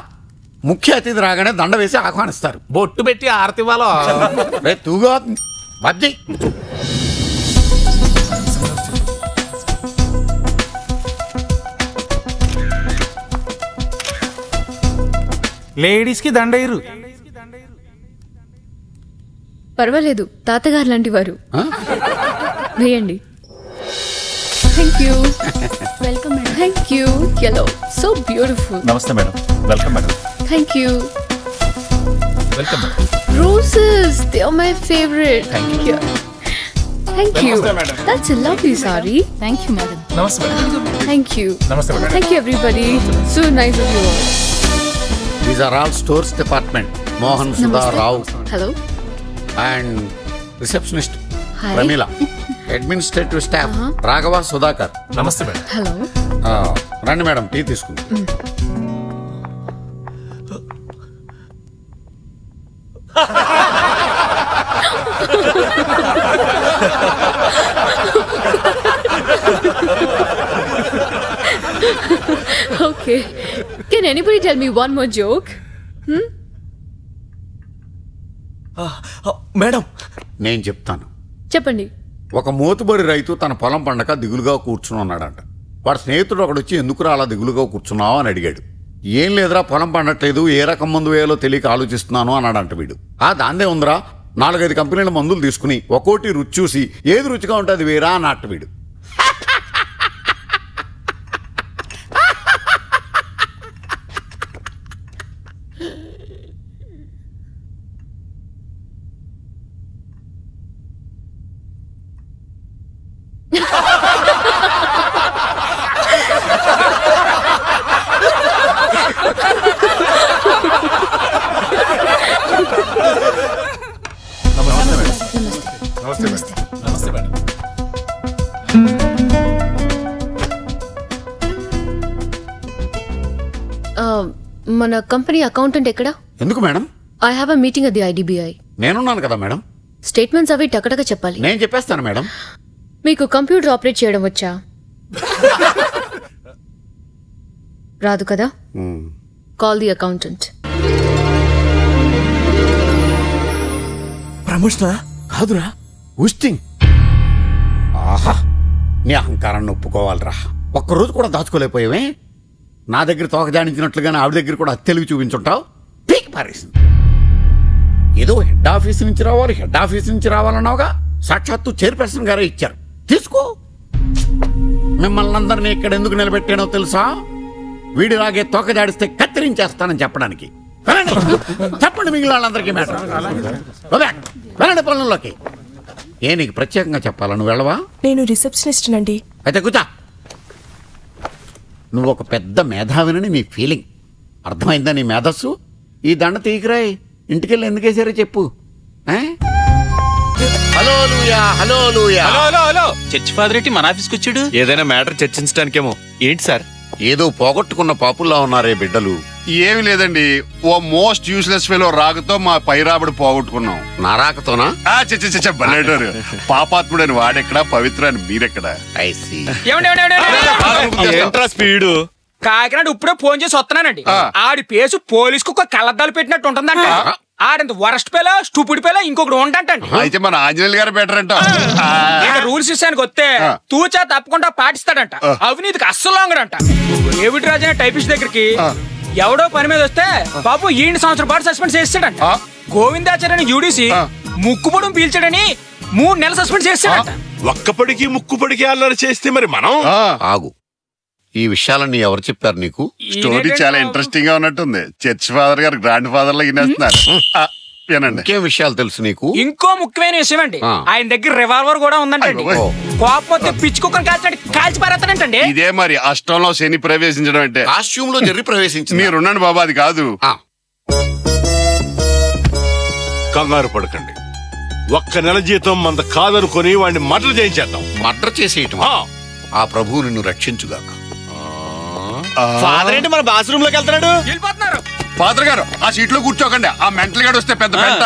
ముఖ్య అతిథి రాగానే దండ వేసి ఆహ్వానిస్తారు. బొట్టు పెట్టి ఆరతివ్వాలో. తూగా బాబ్జీ. లేడీస్ కి దండయ్యరు. పర్వాలేదు, తాతగారు లాంటి వారు. వేయండి. Thank you. Welcome madam. Thank you. Yellow so beautiful. నమస్తే madam. Welcome madam. Thank you. Welcome. Roses, they are my favorite. Thank you. Thank you. Namaste, madam. That's a lovely sari. Thank you, madam. Namaste, madam. Thank you. Namaste, madam. Thank you, everybody. So nice of you all. These are all stores department. Mohan Sudha Rao. Hello. And receptionist Hi. Pramila. Administrative staff Raghava Sudhakar. Namaste, madam. Hello. రండి madam, tea తీసుకుంది. Okay. Can anybody tell me one more joke? Madam, నేను చెప్తాను. చెప్పండి. ఒక మోతుబడి రైతు తన పొలం పండక దిగులుగా కూర్చుని ఉన్నాడంట. వాడు స్నేహితుడు ఒకడొచ్చి ఎందుకు అలా దిగులుగా కూర్చున్నావు అని అడిగాడు. ఏం లేదురా, పొలం పండట్లేదు, ఏ రకం మందు వేయాలో తెలియక ఆలోచిస్తున్నాను అన్నాడంట వీడు. దాందే ఉందిరా, 4-5 కంపెనీల మందులు తీసుకుని ఒక్కోటి రుచి చూసి ఏది రుచిగా ఉంటే అది వేరా అన్నట్టు వీడు. నమస్తే మేడం. మన కంపెనీ అకౌంటెంట్ ఎక్కడ? ఎందుకు madam? I have a meeting at the IDBI. నేనున్నాను కదా మేడం. స్టేట్మెంట్స్ అవి టకటక చెప్పాలి. నేను చెప్పేస్తాను మేడం. మీకు కంప్యూటర్ ఆపరేట్ చేయడం వచ్చా? రాదు కదా? Call the accountant. ప్రమోషన్ కాదురా, ఉస్టింగ్. ఆహా, నీ అహంకారాన్ని ఒప్పుకోవాలిరా. ఒక్కరోజు కూడా దాచుకోలేకపోయావే. నా దగ్గర తోక జాడించినట్లుగానే ఆవిడ దగ్గర కూడా తెలివి చూపించుంటావు. పీక్ పారేసింది. ఏదో హెడ్ ఆఫీస్ నుంచి రావాలన్నావుగా. సాక్షాత్తు చైర్పర్సన్ గారే ఇచ్చారు, తీసుకో. మిమ్మల్ని అందరినీ ఇక్కడ ఎందుకు నిలబెట్టానో తెలుసా? వీడిలాగే తోక జాడిస్తే కత్తిరించేస్తానని చెప్పడానికి. చెప్పండి మిగిలిన వాళ్ళందరికీ మ్యాటర్. వెళ్ళండి పనుల్లోకి. నీకు ప్రత్యేకంగా చెప్పాలా? నువ్వు వెళ్ళవా? నేను రిసెప్షనిస్ట్ నండి. అయితే కూర్చో. నువ్వు ఒక పెద్ద మేధావినని నీ ఫీలింగ్. అర్థమైందా నీ మేధస్సు? ఈ దండ తీయకురాయ్, ఇంటికెళ్ళి ఎందుకేసారో చెప్పు. హలో లూయా, హలో లూయా. హలో చర్చ్ ఫాదర్ ఏంటి మన ఆఫీస్కి వచ్చాడు? ఏదైనా మ్యాటర్ చర్చించడానికేమో. ఏంటి సార్? ఏదో పోగొట్టుకున్న పాపుల్లా ఉన్నారే బిడ్డలు. ఏమి లేదండి, ఓ మోస్ట్ యూస్లెస్ ఫెలో రాకతో మా పైరాబడి పోగొట్టుకున్నాం. నా రాకతోనా? బలేటారు. పాపాత్ముడని వాడెక్కడా, పవిత్ర అని మీరెక్కడా? ఏంట్రా స్పీడు? కాకినాడ ఇప్పుడే ఫోన్ చేసి వస్తున్నానండి. ఆడి పేసు పోలీసుకు ఒక కళ్ళద్దాలు పెట్టినట్టు ఉంటుందంట. ఆడంత వరస్ట్ పేలా, స్టూపిడ్ పేలా ఇంకొకటి ఉంటంటండి. అయితే మన ఆంజనేయులు గారు బెటర్ అంట. రూల్స్ విషయానికి వస్తే తూచా తప్పకుండా పాటిస్తాడంట. అవినీతికి అస్సలు లొంగడంట. డేవిడ్ రాజు అనే టైపిస్ట్ దగ్గరికి ఎవడో పని మీద వస్తే బాబు 7 సంవత్సరం పాటు సస్పెండ్ చేస్తాడంట. గోవిందాచార్యని యూడీసీ ముక్కుపొడం పీల్చాడని 3 నెలలు సస్పెండ్ చేస్తాడంట. ఒక్కపడికి ముక్కుపడికి అల్లరి చేస్తే మరి మనం ఆగు. ఈ విషయాలన్నీ ఎవరు చెప్పారు నీకు? స్టోరీ చాలా ఇంట్రెస్టింగ్ గా ఉన్నట్టుంది. చర్చ్ ఫాదర్ గారు గ్రాండ్ ఫాదర్ లా వినేస్తున్నారు. వినండి. ఇంకేం విషయాలు తెలుసు నీకు? ఇంకో ముఖ్యమైన విషయం అండి, ఆయన దగ్గర రివాల్వర్ కూడా ఉందంటండి. కోపం వస్తే పిచ్చి కుక్కను కాల్చి పారేస్తాడంటండి. ఇదే మరి అష్టంలో శని ప్రవేశించడం అంటే. కాస్ట్యూమ్ లో జర్రి ప్రవేశించింది. మీరున్నాను బాబా, అది కాదు. కంగారు పడకండి. 1 నెల జీతం మంద కాదనుకొని వాడిని మర్డర్ చేయించేద్దాం. మర్డర్ చేసేయటం? ఆ ప్రభువు నిన్ను రక్షించుగాక. ఫాదర్ ఏంటి మన బాత్రూమ్ లోకి వెళ్తున్నాడు? వెళ్ళిపోతున్నారు. ఫాదర్ గారు ఆ సీట్ లో కూర్చోకండి. ఆ మెంటల్ గాడు వస్తే పెద్ద పెద్ద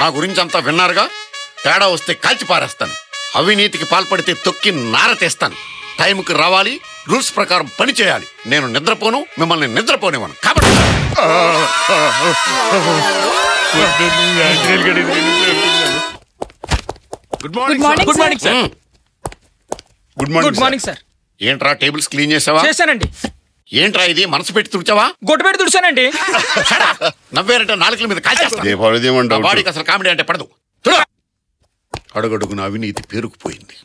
నా గురించి అంతా విన్నారుగా. తేడా వస్తే కాల్చి పారేస్తాను. అవినీతికి పాల్పడితే తొక్కి నార తెస్తాను. టైంకి రావాలి, రూల్స్ ప్రకారం పని చేయాలి. నేను నిద్రపోను, మిమ్మల్ని నిద్రపోనివ్వను. కాబట్టి good morning sir. Good morning sir. ఏంట్రా టేబుల్స్ క్లీన్ చేసావా? చేశానండి. ఏంట్రా ఇది మనసు పెట్టి తుడిచావా? గొడ్డు పెట్టి తుడిచానండి. నవ్వేరంటే నాలుకల మీద కాల్చేస్తా. బాడీకి అసలు కామెడీ అంటే పడదు. అడుగడుగున అవినీతి పేరుకుపోయింది.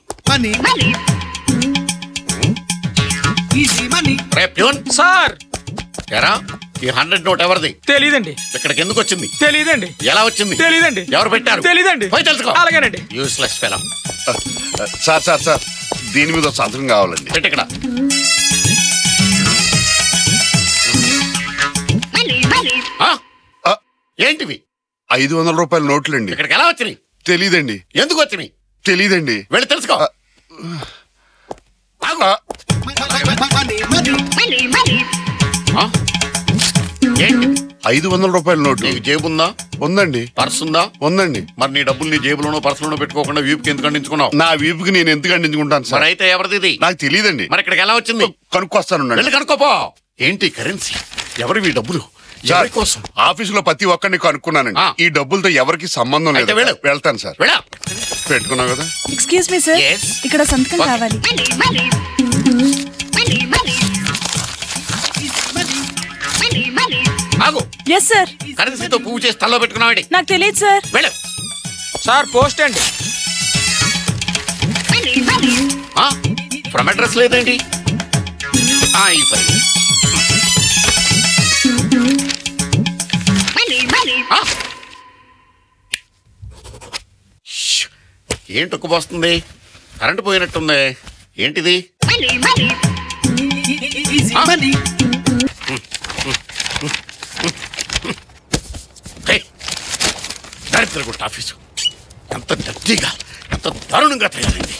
సార్ ఎరా ఈ 100 నోట్ ఎవరిది? తెలీదండి. ఇక్కడికి ఎందుకు వచ్చింది? తెలీదండి. ఎలా వచ్చింది? తెలీదండి. ఎవరు పెట్టారు? తెలీదండి. పోయి తెలుసుకో. అలాగేనండి. Useless fellow. సార్ దీని మీద సంతకం కావాలండి. పెట్టి ఇక్కడ. ఏంటివి? 500 రూపాయల నోట్లండి. ఇక్కడికి ఎలా వచ్చినాయి? తెలీదండి. ఎందుకు వచ్చినాయి? తెలీదండి. వెళ్ళి తెలుసుకో. 500 రూపాయల నోటు. నీకు జేబుందా? ఉందండి. పర్స్ ఉందా? ఉందండి. మరి నీ డబ్బులు నీ జేబులోనో పర్సులోనో పెట్టుకోకుండా వీపుకి ఎందుకు అందించుకున్నావు? నా వీపుకి నేను ఎందుకు అందించుకుంటాను సార్? మరి అయితే ఎవరిది? నాకు తెలియదండి. మరి ఇక్కడికి ఎలా వచ్చింది? కనుక్కొస్తాను. వెళ్ళి కనుక్కోపో. ఏంటి కరెన్సీ? ఎవరివి డబ్బులు? ఎవరి కోసం? ఆఫీసులో ప్రతి ఒక్కరిని కనుక్కున్నానండి. ఈ డబ్బులతో ఎవరికి సంబంధం లేదు. వెళ్తాను సార్. పెట్టుకున్నావు కదా. ఎక్స్క్యూజ్ మీ సార్, ఇక్కడ సంతకం కావాలి. ఆగు. Yes sir. కరెన్సీతో పువ్వు చేసి తల్లో పెట్టుకున్నావు. నాకు తెలియదు సార్. వెళ్ళు. సార్ పోస్ట్ అండి. ఫ్రమ్ అడ్రస్ లేదేంటి? ఈ ఫైల్ ఏంటి ఒక్కుపోస్తుంది? కరెంటు పోయినట్టుంది. ఏంటిది? దరిద్రగుట్ట ఆఫీసు ఎంత డర్టీగా, ఎంత దారుణంగా తయారైంది.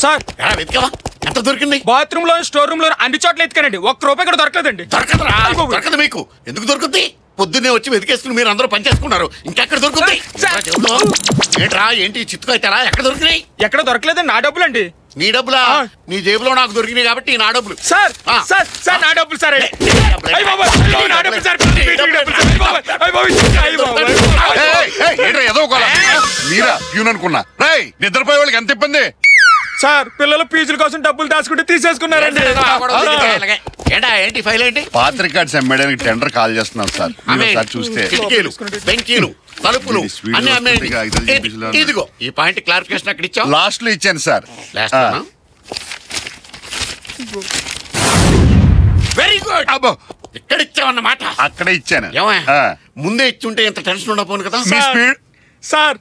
సార్ ఎలా వెతికావా? ఎంత దొరికింది? బాత్రూమ్ లో, స్టోర్ రూమ్ లో, అన్ని చోట్ల ఎత్తుకానండి. ₹1 కూడా దొరకలేదండి. దొరకదు మీకు. ఎందుకు దొరుకుతుంది? పొద్దున్నే వచ్చి వెతికేసుకుని మీరు అందరూ పనిచేసుకున్నారు. ఇంకెక్కడ దొరుకుతుంది? ఏంట్రా ఏంటి చిత్తుకు అయితారా? ఎక్కడ దొరికినాయి? ఎక్కడ దొరకలేదండి. నా డబ్బులండి. నీ డబ్బులా? నీ జేబులో నాకు దొరికినాయి కాబట్టి నా డబ్బులు. సార్ సార్ సార్ నా డబ్బులు సార్. మీరా ప్యూన్ అనుకున్నా. రేయ్ నిద్రపోయే వాళ్ళకి ఎంత ఇబ్బంది సార్. పిల్లల ఫీజుల కోసం డబ్బులు దాచుకుంటే తీసేసుకున్నారండి. ఏంటి ఫైల్ ఏంటి? పాత రికార్డ్స్ అమ్మేయడానికి టెండర్ కాల్ చేస్తున్నాం సార్. చూస్తే కిటికీలు, బెంచీలు, తలుపులు అన్ని అమ్మేయండి. ఇదిగో ఈ పాయింట్ క్లారిఫికేషన్ అక్కడ ఇచ్చావు. లాస్ట్ లో ఇచ్చాను సార్. Very good. అబ్బో ఇక్కడ ఇచ్చావన్నమాట. అక్కడే ఇచ్చాను. ముందే ఇచ్చుంటే ఎంత టెన్షన్ ఉండకపోను కదా. సార్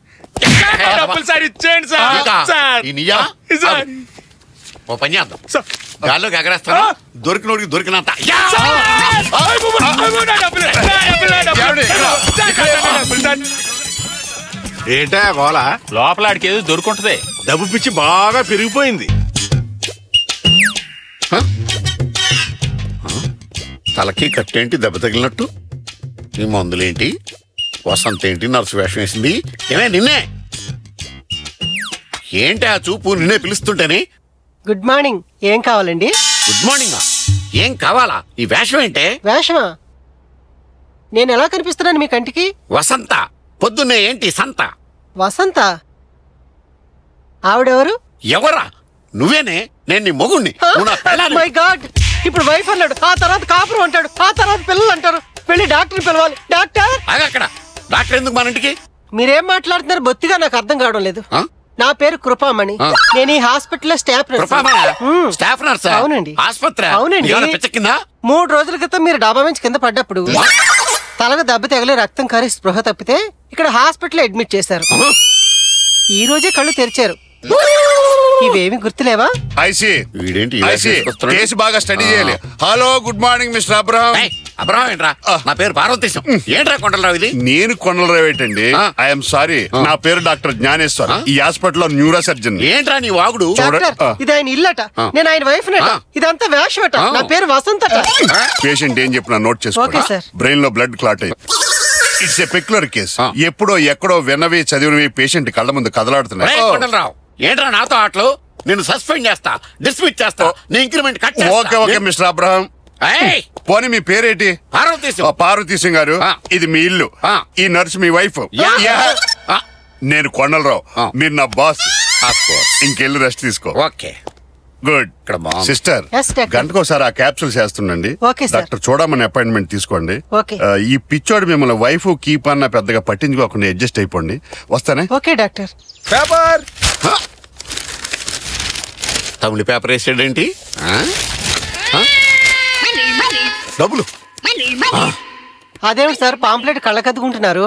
డబ్బులు సార్ ఇచ్చేయండి సార్. ఓ పని చేద్దాం. గాల్లోకి ఎగరేస్తాను. దొరికినోడికి దొరికినంత. ఏంటా గోళ? లోపల ఆడికి ఏదో దొరుకుంటది. డబ్బు పిచ్చి బాగా పెరిగిపోయింది. తలకి కట్టేంటి దెబ్బ తగిలినట్టు? ఈ మందులేంటి? వసంత ఏంటి నర్సు వేషం వేసింది? ఏమే నిన్నే? ఏంటి ఆ చూపు? నిన్నే పిలుస్తుంటేనే. Good morning. ఏం కావాలండి? Good morning. ఏం కావాలా? ఈ వేషం ఏంటే? వేషమా? నేను ఎలా కనిపిస్తున్నాను మీ కంటికి? వసంత. పొద్దున్నే ఏంటి సంత? వసంత? ఆవిడెవరు? ఎవరా? నువ్వేనే. నేను నీ మొగుణ్ణి. My God. ఇప్పుడు వైఫ్ అన్నాడు, ఆ తర్వాత కాపురం అంటాడు, ఆ తర్వాత పిల్లలు అంటారు. వెళ్ళి డాక్టర్ పిలవాలి. డాక్టర్ అక్కడ. డాక్టర్ ఎందుకు మన ఇంటికి? మీరేం మాట్లాడుతున్నారు బొత్తిగా నాకు అర్థం కావడం లేదు. నా పేరు కృపామణి. నేను ఈ hospital staff nurse. Staff nurse? అవునండి. ఆస్పత్రి? అవునండి. 3 రోజుల క్రితం మీరు డాబా నుంచి కింద పడ్డప్పుడు తలకు దెబ్బ తగిలి రక్తం కారి స్పృహ తప్పితే ఇక్కడ హాస్పిటల్ అడ్మిట్ చేశారు. ఈ రోజే కళ్ళు తెరిచారు. ఇవేమి గుర్తులేవా? కేసు బాగా స్టడీ చేయాలి. Hello good morning mister Abraham. Abraham ఏంట్రా? నా పేరు పార్వతీశం. ఏంట్రా కొండలరావు ఇది? నేను కొండలరావు ఏంటండి? ఐఎమ్ సారీ, నా పేరు డాక్టర్ జ్ఞానేశ్వర్. ఈ హాస్పిటల్ లో న్యూరో సర్జన్. ఏంట్రా నీ వాగుడు? ఇది ఆయన ఇల్లట, నేను ఆయన వైఫ్ నట. ఇదంతా వేషమట. నా పేరు వసంత. పేషెంట్ ఏం చెప్పినా నోట్ చేసుకోండి. బ్రెయిన్ లో బ్లడ్ క్లాట్ అయ్యి ఇట్స్ ఏ పెక్యులర్ కేసు. ఎప్పుడో ఎక్కడో విన్నవి చదివినవి పేషెంట్ కళ్ళ ముందు కదలాడుతున్నాయి. కొండలరావు ఏంట్రా నాతో ఆటలు? నేను సస్పెండ్ చేస్తా, డిస్మిస్ చేస్తా, నీ ఇంక్రిమెంట్ కట్ చేస్తా. Okay okay mister Abraham. పోనీ మీ పేరేంటి? పార్వతీశం. పార్వతీశం గారు, ఇది మీ ఇల్లు, ఈ నర్స్ మీ వైఫ్. నేను కొండలరావు, మీరు నా బాస్. ఇంకెళ్ళి రెస్ట్ తీసుకో. Okay good. సిస్టర్, గంటకోసారి ఆ క్యాప్సూల్స్ వేస్తుండండి. డాక్టర్ చూడమని అపాయింట్మెంట్ తీసుకోండి. ఈ పిచ్చోడు మిమ్మల్ని వైఫ్ కీప్ అన్న పెద్దగా పట్టించుకోకుండా అడ్జస్ట్ అయిపోండి. వస్తానే. Okay doctor. పేపర్ తమిళ పేపర్ వేసాడేంటి? డబ్బులు అదేమిటి సార్ పాంప్లెట్ కళ్ళకద్దుకుంటున్నారు?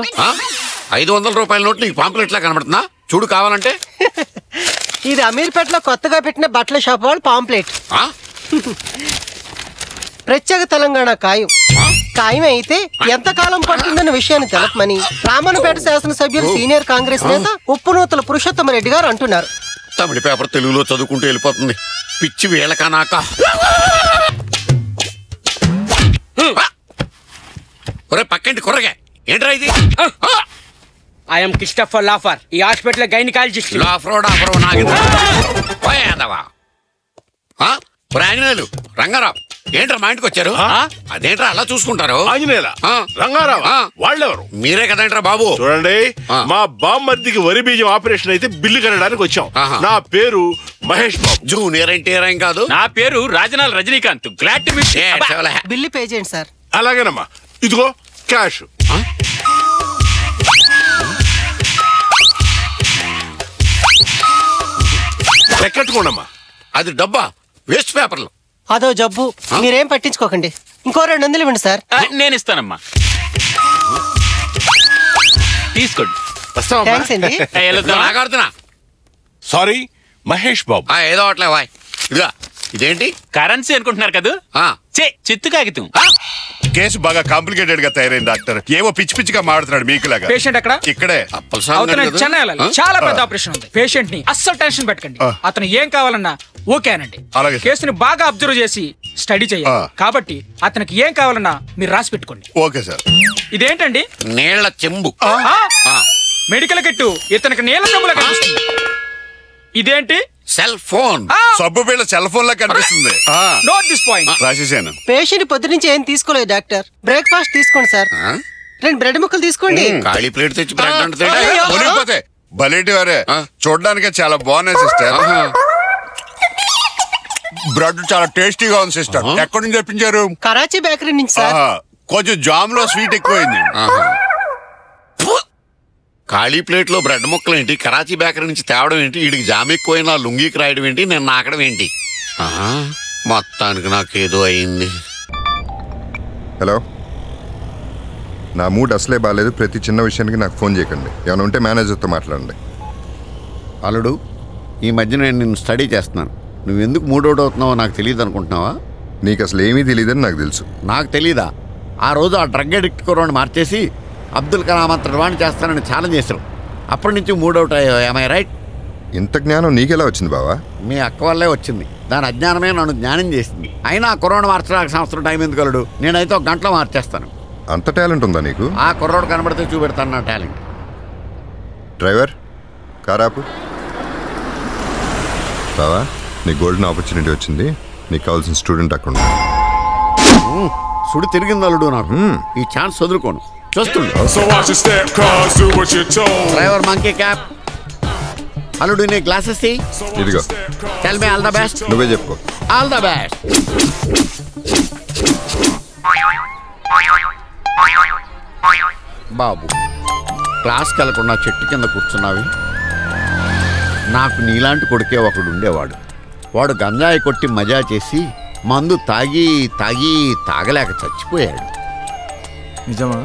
500 రూపాయల నోట్ నీకు పాంప్లెట్ లా కనబడుతుందా? చూడు కావాలంటే. ఇది అమీర్పేటలో కొత్తగా పెట్టిన బట్టల షాప్ వాళ్ళు పాంప్లెట్. ప్రత్యేక తెలంగాణ ఖాయం. ఖాయం అయితే ఎంత కాలం పడుతుందన్న విషయాన్ని తెలపమని రామన్నపేట శాసనసభ్యులు సీనియర్ కాంగ్రెస్ నేత ఉప్పునూతల పురుషోత్తమ రెడ్డి గారు అంటున్నారు. తమిళ పేపర్ తెలుగులో చదువుకుంటూ వెళ్ళిపోతుంది. పిచ్చి వేళకనాక. ఒరే పక్కంటి కుర్రగా ఏంట్రా ఇది? ఐఎమ్ క్రిస్టఫర్ లాఫర్, ఈ హాస్పిటల్ గైనకాలజిస్ట్. లాఫరోడా అఫరో నాగేంద్ర పోయేదవా? ఆంజనేయులు, రంగారావు ఏంట్రా మా ఇంటికి వచ్చారు? అదేంట్రా అలా చూసుకుంటారు? ఆంజనేయుల, రంగారావు వాళ్ళెవరు? మీరే కదేంట్రా బాబు? చూడండి, మా బామ్మర్దికి వరి బీజం ఆపరేషన్ అయితే బిల్లు కనడానికి వచ్చాం. నా పేరు మహేష్ బాబు. జూనియర్ ఎన్టీఆర్ ఏం కాదు. నా పేరు Rajanala Rajinikanth. Glad to meet you. Bill pay చేయండి సార్. అలాగేనమ్మా, ఇదిగో క్యాష్. లెక్కట్టుకోండమ్మా. అది డబ్బా, వేస్ట్ పేపర్లు. అదో జబ్బు, మీరేం పట్టించుకోకండి. ఇంకో 200 ఇవ్వండి సార్. నేను ఇస్తానమ్మా, తీసుకోండి. థ్యాంక్స్ అండి. సారీ మహేష్ బాబు. ఏదో అట్లే వాయ్. ఇదిగా ఇదేంటి? కరెన్సీ అనుకుంటున్నారు కదా? చిత్తు కాగితం. కేసు బాగా కాంప్లికేటెడ్ గా తయారైంది డాక్టర్. ఏవో పిచ్చి పిచ్చిగా మాడుతున్నాడు మీకులాగా. పేషెంట్ ఎక్కడ? ఇక్కడే. చెన్నై వెళ్ళాలి. చాలా పెద్ద ఆపరేషన్ ఉంది. పేషెంట్ ని అస్సలు టెన్షన్ పెట్టకండి. అతను ఏం కావాలన్నా ఓకేనండి. కేసుని బాగా అబ్జర్వ్ చేసి స్టడీ చేయాలి. కాబట్టి అతనికి ఏం కావాలన్నా మీరు రాసి పెట్టుకోండి. Okay sir. ఇదేంటండి? నీళ్ల చెంబు. మెడికల్ కిట్టు ఇతనికి నీళ్ల చెంబులా కనిపిస్తుంది. ఇదేంటి? Cell phone. సబ్బు బిళ్ళ సెల్ ఫోన్ లా కనిపిస్తుంది. Note this point. రాసేసాను. పేషెంట్ పొద్దు నుంచి ఏం తీసుకోలేదు డాక్టర్. బ్రేక్ఫాస్ట్ తీసుకోండి సార్. 2 బ్రెడ్ ముక్కలు తీసుకోండి. ఖాళీ ప్లేట్ తెచ్చి బ్రెడ్ అంటే బలేటి వారే. చూడడానికి చాలా బాగున్నాయి సిస్టర్. బ్రెడ్ చాలా టేస్టీగా ఉంది సిస్టర్. ఎక్కడి నుంచి తెప్పించారు? కరాచీ బేకరీ నుంచి సార్. కొంచెం జామ్ లో స్వీట్ ఎక్కువైంది. ఖాళీ ప్లేట్ లో బ్రెడ్ ముక్కలు ఏంటి? కరాచీ బేకరీ నుంచి తేవడం ఏంటి? వీడికి జామ్ ఎక్కువైనా లుంగికి రాయడం ఏంటి? నేను నాకడం ఏంటి? మొత్తానికి నాకేదో అయింది. హలో, నా మూడ్ అసలే బాగాలేదు. ప్రతి చిన్న విషయానికి నాకు ఫోన్ చేయకండి. ఏమైనా ఉంటే మేనేజర్తో మాట్లాడండి. అల్లుడు, ఈ మధ్య నేను నిన్ను స్టడీ చేస్తున్నాను. నువ్వెందుకు మూడౌట్ అవుతున్నావో నాకు తెలియదు అనుకుంటున్నావా? నీకు అసలు ఏమీ తెలియదని నాకు తెలుసు. నాకు తెలీదా? ఆ రోజు ఆ డ్రగ్ అడిక్ట్ కుర్రాడిని మార్చేసి అబ్దుల్ కలాం అంతటి వాడిని చేస్తానని ఛాలెంజ్ చేశారు. అప్పటి నుంచి మూడౌట్ అయ్యా. I right? ఇంత జ్ఞానం నీకెలా వచ్చింది బావా? మీ అక్క వల్లే వచ్చింది. దాని అజ్ఞానమే నన్ను జ్ఞానం చేసింది. అయినా ఆ కుర్రాడు మార్చడానికి సంవత్సరం టైం ఎందుకు కలడు? నేనైతే 1 గంటలో మార్చేస్తాను. అంత టాలెంట్ ఉందా నీకు? ఆ కుర్రాడు కనబడితే చూపెడతాను నా టాలెంట్. డ్రైవర్, కారాపు. బావా, నీ గోల్డెన్ ఆపర్చునిటీ వచ్చింది. నీకు కావాల్సిన స్టూడెంట్ అక్కడ సుడి తిరిగింది అల్లుడు. నాకు ఈ ఛాన్స్ వదులుకోను. చూస్తుండు. Driver monkey cap. అల్లుడు నీ గ్లాసెస్ ఇదిగో. Tell me all the best. నువ్వే చెప్పుకో. All the best. బాబు, క్లాస్కి వెళ్ళకుండా చెట్టు కింద కూర్చున్నావి. నాకు నీలాంటి కొడుకే ఒకడు ఉండేవాడు. వాడు గంజాయి కొట్టి మజా చేసి మందు తాగి తాగి తాగలేక చచ్చిపోయాడు. నిజమా?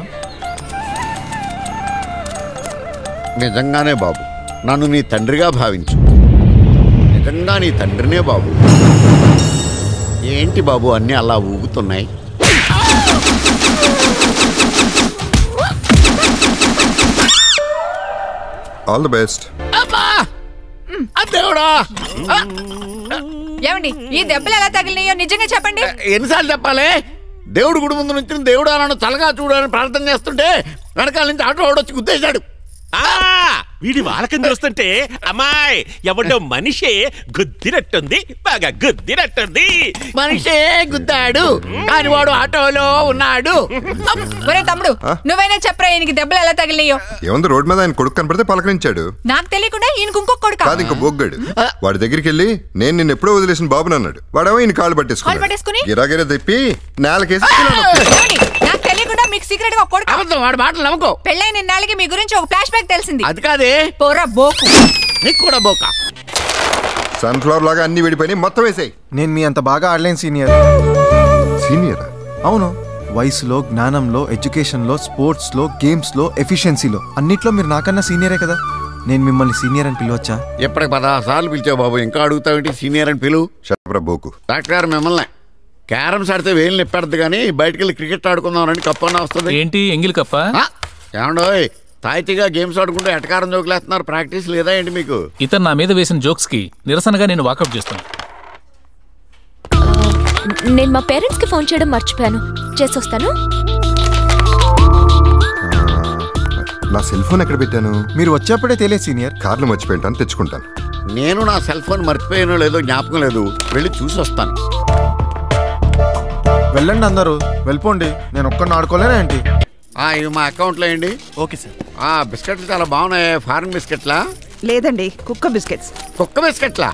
నిజంగానే బాబు. నన్ను నీ తండ్రిగా భావించు. నిజంగా నీ తండ్రినే బాబు. ఏంటి బాబు అన్నీ అలా ఊగుతున్నాయి? All the best. దేవుడా, ఏమండి ఈ దెబ్బలు ఎలా తగిలినాయో నిజంగా చెప్పండి. ఎన్నిసార్లు చెప్పాలి? దేవుడు గుడి ముందు నుంచి దేవుడు నన్ను తలగా చూడాలని ప్రార్థన చేస్తుంటే వెనకాల నుంచి ఆటో వచ్చి గుద్దేశాడు. వీడి వాళ్ళకం చూస్తుంటే అమ్మాయి ఎవడో మనిషే గుద్దినట్టుంది, బాగా గుద్దినట్టుంది. మనిషే గుద్దాడు కానీ వాడు ఆటోలో ఉన్నాడు. ఒరే తమ్ముడు, నువ్వైనా చెప్పరా ఈయనకి దెబ్బలు ఎలా తగిలినాయో? ఏముంది, రోడ్ మీద ఆయన కొడుకు కనపడితే పలకరించాడు. నాకు తెలియకుండా ఈయనకు ఇంకొక కొడుకు కాదు, ఇంకో బొగ్గాడు. వాడి దగ్గరికి వెళ్ళి నేను నిన్ను ఎప్పుడో వదిలేసిన బాబుని అన్నాడు. వాడేమో ఈయన కాళ్ళు పట్టేసుకుని గిరాగిరా తిప్పి నేలకేసి నాకు తెలియకుండా మీకు సీక్రెట్ గా కొడుకు. అబద్ధం, వాడు మాటలు నమ్మకో. పెళ్ళైన నిన్నాళ్ళకి మీ గురించి ఒక ఫ్లాష్ బ్యాక్ తెలిసింది. అది కాదే, పోరా బోకు. నీకు కూడా బోక. సన్ఫ్లవర్ లాగా అన్ని విడిపోయి మొత్తం వేసాయి. నేను మీ అంత బాగా ఆడలేను సీనియర్. సీనియర్? అవును. వయసులో, జ్ఞానంలో, ఎడ్యుకేషన్లో, స్పోర్ట్స్లో, గేమ్స్లో, ఎఫిషియన్సీలో అన్నిట్లో మీరు నాకన్నా సీనియరే కదా. నేను మిమ్మల్ని సీనియర్ అని పిలవచ్చా? ఎప్పటికి 16 సార్లు పిలిచావు బాబు, ఇంకా అడుగుతావేంటి సీనియర్ అని పిలువు. బోకు. డాక్టర్ గారు మిమ్మల్ని క్యారమ్స్ ఆడితే వేలు నిప్పెడద్దు కానీ బయటకు వెళ్ళి క్రికెట్ ఆడుకుందామని కప్పు అన్న వస్తుంది. ఏంటి ఎంగిల్ కప్ప? ఏమండో తాయితీగా గేమ్స్ ఆడుకుంటూ ఎటకారం జోకులేస్తున్నారు. ప్రాక్టీస్ లేదా ఏంటి మీకు? ఇతను నా మీద వేసిన జోక్స్ కి నిరసనగా నేను వాకౌట్ చేస్తాను. నేను మా పేరెంట్స్ కి ఫోన్ చేయడం మర్చిపోయాను, చేసొస్తాను. నా సెల్ ఫోన్ ఎక్కడ పెట్టాను? మీరు వచ్చేప్పుడే తెలియదు సీనియర్. కార్లు మర్చిపోయింటాను, తెచ్చుకుంటాను. నేను నా సెల్ ఫోన్ మర్చిపోయానో లేదో జ్ఞాపకం లేదు, వెళ్ళి చూసి వస్తాను. వెళ్ళండి అందరూ, వెళ్ళిపోండి. నేను ఒక్కడిని ఆడుకోలేనా ఏంటి? ఇవి మా అకౌంట్లో వేయండి. Okay sir. బిస్కెట్లు చాలా బాగున్నాయి. ఫారెన్ బిస్కెట్లా? లేదండి, కుక్క బిస్కెట్స్. కుక్క బిస్కెట్లా?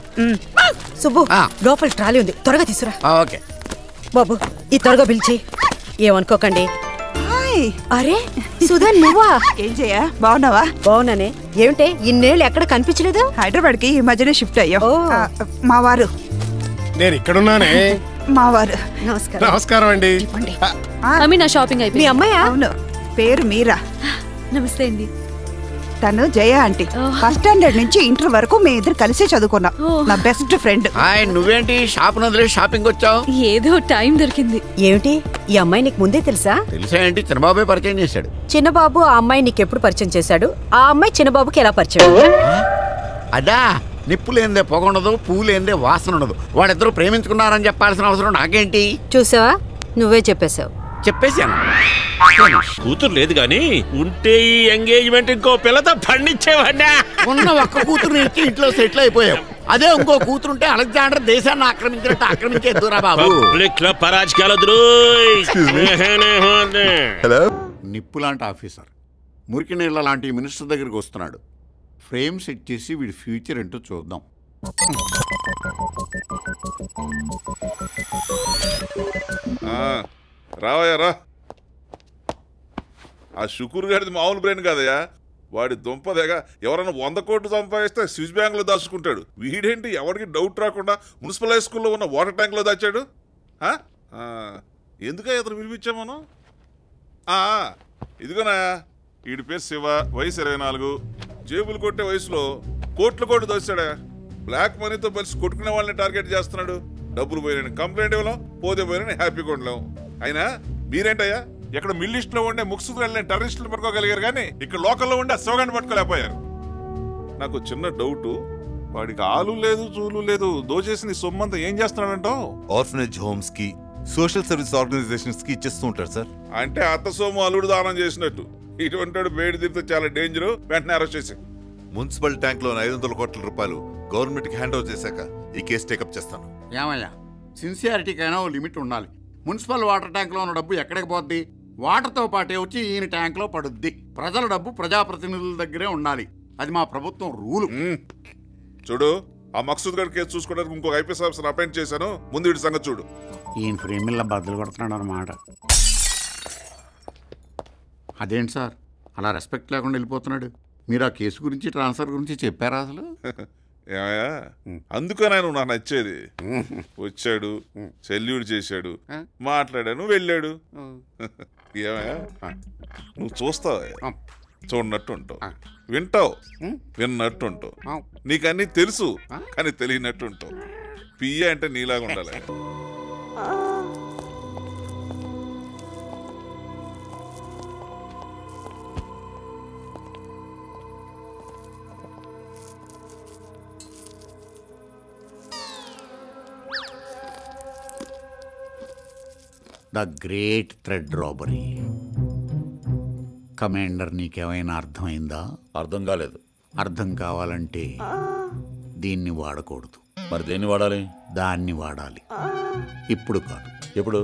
సుబ్బు, లోపల ట్రాలీ ఉంది, త్వరగా తీసురా. ఓకే బాబు, ఈ త్వరగా పిలిచి. ఏమనుకోకండి. అరే సుధా, నువ్వా? ఏం చెయ్యా, బాగున్నావా? బాగున్నానే. ఏమిటే ఇన్నేళ్ళు ఎక్కడ కనిపించలేదు? హైదరాబాద్ కి ఈ మధ్యనే షిఫ్ట్ అయ్యా. మా వారు. నేను ఇక్కడున్నానే. మా వారు. నమస్కారం అండి. నా షాపింగ్ అయిపోయింది. మీ అమ్మాయి? అవును, పేరు మీరా. నమస్తే అండి. తను జయ ఆంటీ. ఫస్ట్ స్టాండర్డ్ నుంచి ఇంటర్ వరకు మేము ఇద్దరు కలిసి చదువుకున్నాం. నా బెస్ట్ ఫ్రెండ్. నువ్వేంటి షాప్ నదిలే షాపింగ్ వచ్చావు? ఏదో టైం దొరికింది. ఏమిటి ఈ అమ్మాయి నీకు ముందే తెలుసా? తెలుసా ఏంటి, చిన్నబాబే పరిచయం చేశాడు. చిన్నబాబు ఆ అమ్మాయి నీకెప్పుడు పరిచయం చేశాడు? ఆ అమ్మాయి చిన్నబాబుకి ఎలా పరిచయం? అదా, నిప్పు లేనిదే పొగ ఉండదు, పువ్వు లేనిదే వాసన ఉండదు. వాళ్ళిద్దరూ ప్రేమించుకున్నారని చెప్పాల్సిన అవసరం నాకేంటి? చూసావా, నువ్వే చెప్పేశావు. చెప్పేశాను. కూతురు లేదు గాని ఉంటే ఈ ఎంగేజ్మెంట్ ఇంకో పిల్లతో పండించేవాడినా. ఉన్న ఒక్క కూతురు ఇచ్చి ఇంట్లో సెటిల్ అయిపోయావు. అదే ఇంకో కూతురుంటే అలెగ్జాండర్ దేశాన్ని ఆక్రమించినట్టు ఆక్రమించేద్దురా బాబు. నిప్పు లాంటి ఆఫీసర్ మురికి నీళ్ళ లాంటి మినిస్టర్ దగ్గరికి వస్తున్నాడు. ఫ్రేమ్ సెట్ చేసి వీడి ఫ్యూచర్ ఏంటో చూద్దాం. రావయ్యా రా. ఆ శుకూర్ గారిది మామూలు బ్రెయిన్ కాదయ్యా. వాడి దుంపదేగా ఎవరైనా 100 కోట్లు సంపాదిస్తే స్విస్ బ్యాంక్ లో దాచుకుంటాడు. వీడేంటి ఎవరికి డౌట్ రాకుండా మున్సిపల్ హై స్కూల్లో ఉన్న వాటర్ ట్యాంక్ లో దాచాడు. ఎందుక ఇతను పిలిపించాం మనం? ఇదిగోనా, వీడి పేరు శివ, వయసు 24. జేబులు కొట్టే వయసులో కోట్లు దోచాడా. బ్లాక్ మనీతో కలిసి కొట్టుకునే వాళ్ళని టార్గెట్ చేస్తున్నాడు. డబ్బులు పోయిన కంప్లైంట్ ఇవ్వలేం, పోతే పోయిన హ్యాపీగా ఉండలేం. అయినా మీరేంటయ్యా ఇక్కడ మిడిల్ ఈస్ట్ లో ఉండే ముక్సుకు వెళ్ళిన టెర్రరిస్టులు పట్టుకోగలిగారు కానీ ఇక్కడ లోకల్లో ఉండే సోగాన్ని పట్టుకోలేకపోయారు. నాకు చిన్న డౌట్, వాడికి ఆలు లేదు చూలు లేదు, దోచేసి నీ సొమ్మంతా ఏం చేస్తున్నాడంటావు? ఆర్ఫనేజ్ హోమ్స్ కి, సోషల్ సర్వీస్ ఆర్గనైజేషన్స్ కి ఇచ్చేస్తూ ఉంటారు సార్. అంటే అత్త సొమ్ము అల్లుడు దానం చేసినట్టు. ఇటువంటి వేడి తీరితే చాలా డేంజర్. వెంటనే అరెస్ట్ చేసి మున్సిపల్ ట్యాంక్ లో 500 కోట్ల రూపాయలు గవర్నమెంట్ కి హ్యాండ్ ఓవర్ చేశాక ఈ కేసు టేకప్ చేస్తాను. ఏమయ్యా, సిన్సియారిటీకైనా ఓ లిమిట్ ఉండాలి. మున్సిపల్ వాటర్ ట్యాంక్ లో ఉన్న డబ్బు ఎక్కడికి పోద్ది? వాటర్తో పాటే వచ్చి ఈయన ట్యాంక్ లో పడుద్ది. ప్రజల డబ్బు ప్రజాప్రతినిధుల దగ్గరే ఉండాలి. అది మా ప్రభుత్వం రూలు. చూడు, ఆ మక్సూద్ గారి కేసు చూసుకోవడానికి ఇంకొక ఐపీఎస్ ఆఫీసర్ అపాయింట్ చేశాను. ముందు వీడి సంగతి చూడు. ఈయన ఫ్రేమిల్లా బద్దలు కొడుతున్నాడు అన్నమాట. అదేంటి సార్ అలా రెస్పెక్ట్ లేకుండా వెళ్ళిపోతున్నాడు? మీరు ఆ కేసు గురించి ట్రాన్స్ఫర్ గురించి చెప్పారా అసలు? ఏమయ్యా, అందుకనే నువ్వు నాకు నచ్చేది. వచ్చాడు, సెల్యూట్ చేశాడు, మాట్లాడాను, వెళ్ళాడు. ఏమయ్యా, నువ్వు చూస్తావా? చూడనట్టు ఉంటావు, వింటావు, విన్నట్టు ఉంటావు. నీకన్నీ తెలుసు కానీ తెలియనట్టు ఉంటావు. పియ్య అంటే నీలాగా ఉండాలి. The great thread robbery. Commander, నీకేమైనా అర్థమైందా? అర్థం కాలేదు. అర్థం కావాలంటే దీన్ని వాడకూడదు. మరి దేన్ని వాడాలి? దాన్ని వాడాలి. ఇప్పుడు కాదు. ఎప్పుడు?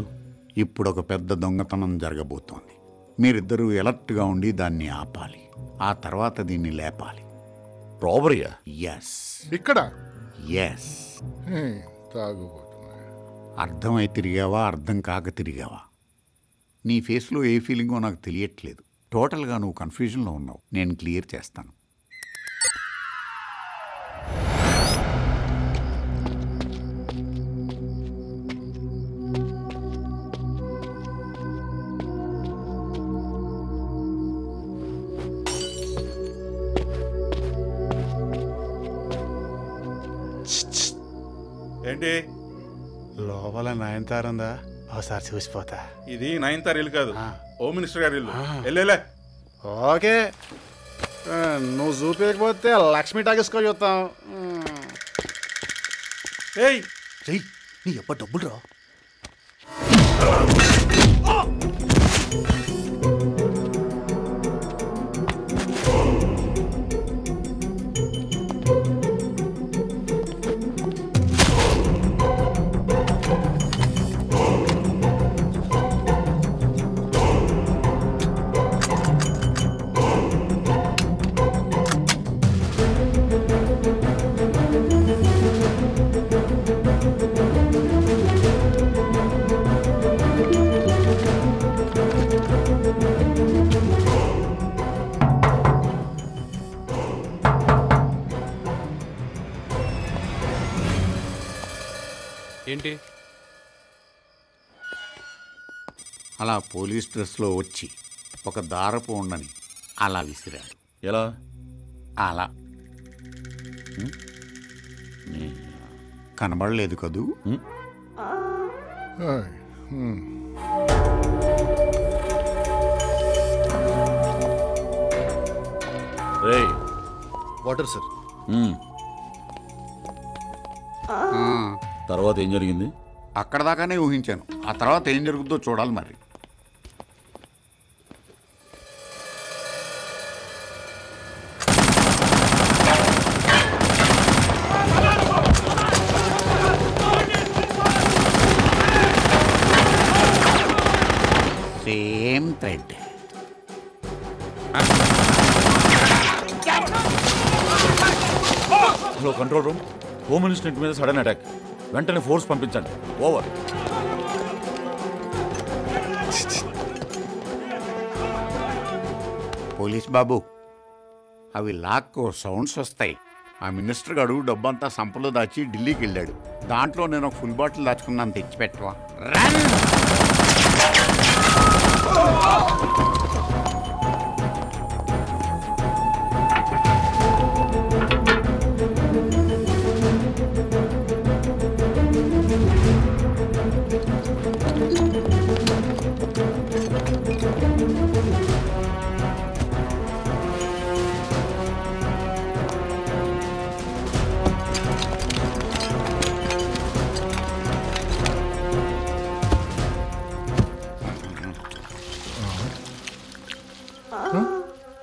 ఇప్పుడు ఒక పెద్ద దొంగతనం జరగబోతోంది. మీరిద్దరూ ఎలర్ట్గా ఉండి దాన్ని ఆపాలి. ఆ తర్వాత దీన్ని లేపాలి. రాబరీయా? ఎస్. ఇక్కడ? ఎస్. తాగుబోతున్నా. అర్థమై తిరిగావా, అర్థం కాక తిరిగావా? నీ ఫేస్లో ఏ ఫీలింగో నాకు తెలియట్లేదు. టోటల్గా నువ్వు కన్ఫ్యూజన్లో ఉన్నావు. నేను క్లియర్ చేస్తాను. ఏంటి లోపల నయనతారుందా? ఒకసారి చూసిపోతా. ఇది నయనతార ఇల్లు కాదు, హోమ్ మినిస్టర్ గారి ఇల్లు. వెళ్ళేలే. ఓకే, నువ్వు చూపించకపోతే లక్ష్మీ టాకీస్కో చూస్తాం. ఏయ్ నీ ఎప్ప డబ్బులు రా. ఏంటి అలా పోలీస్ డ్రెస్లో వచ్చి ఒక దారపు ఉండని అలా విసిరాడు. ఎలా? అలా కనబడలేదు కదూ? Water sir. తర్వాత ఏం జరిగింది? అక్కడ దాకానే ఊహించాను. ఆ తర్వాత ఏం జరుగుతుందో చూడాలి మరి. Same thread. Hello control room, home minister మీద సడన్ అటాక్. వెంటనే ఫోర్స్ పంపించండి. ఓవర్. పోలీస్ బాబు, అవి లాక్కో సౌండ్స్ వస్తాయి. ఆ మినిస్టర్ గారు డబ్బంతా సంపలో దాచి ఢిల్లీకి వెళ్ళాడు. దాంట్లో నేను ఒక ఫుల్ బాటిల్ దాచుకున్నాను, తెచ్చిపెట్టవా?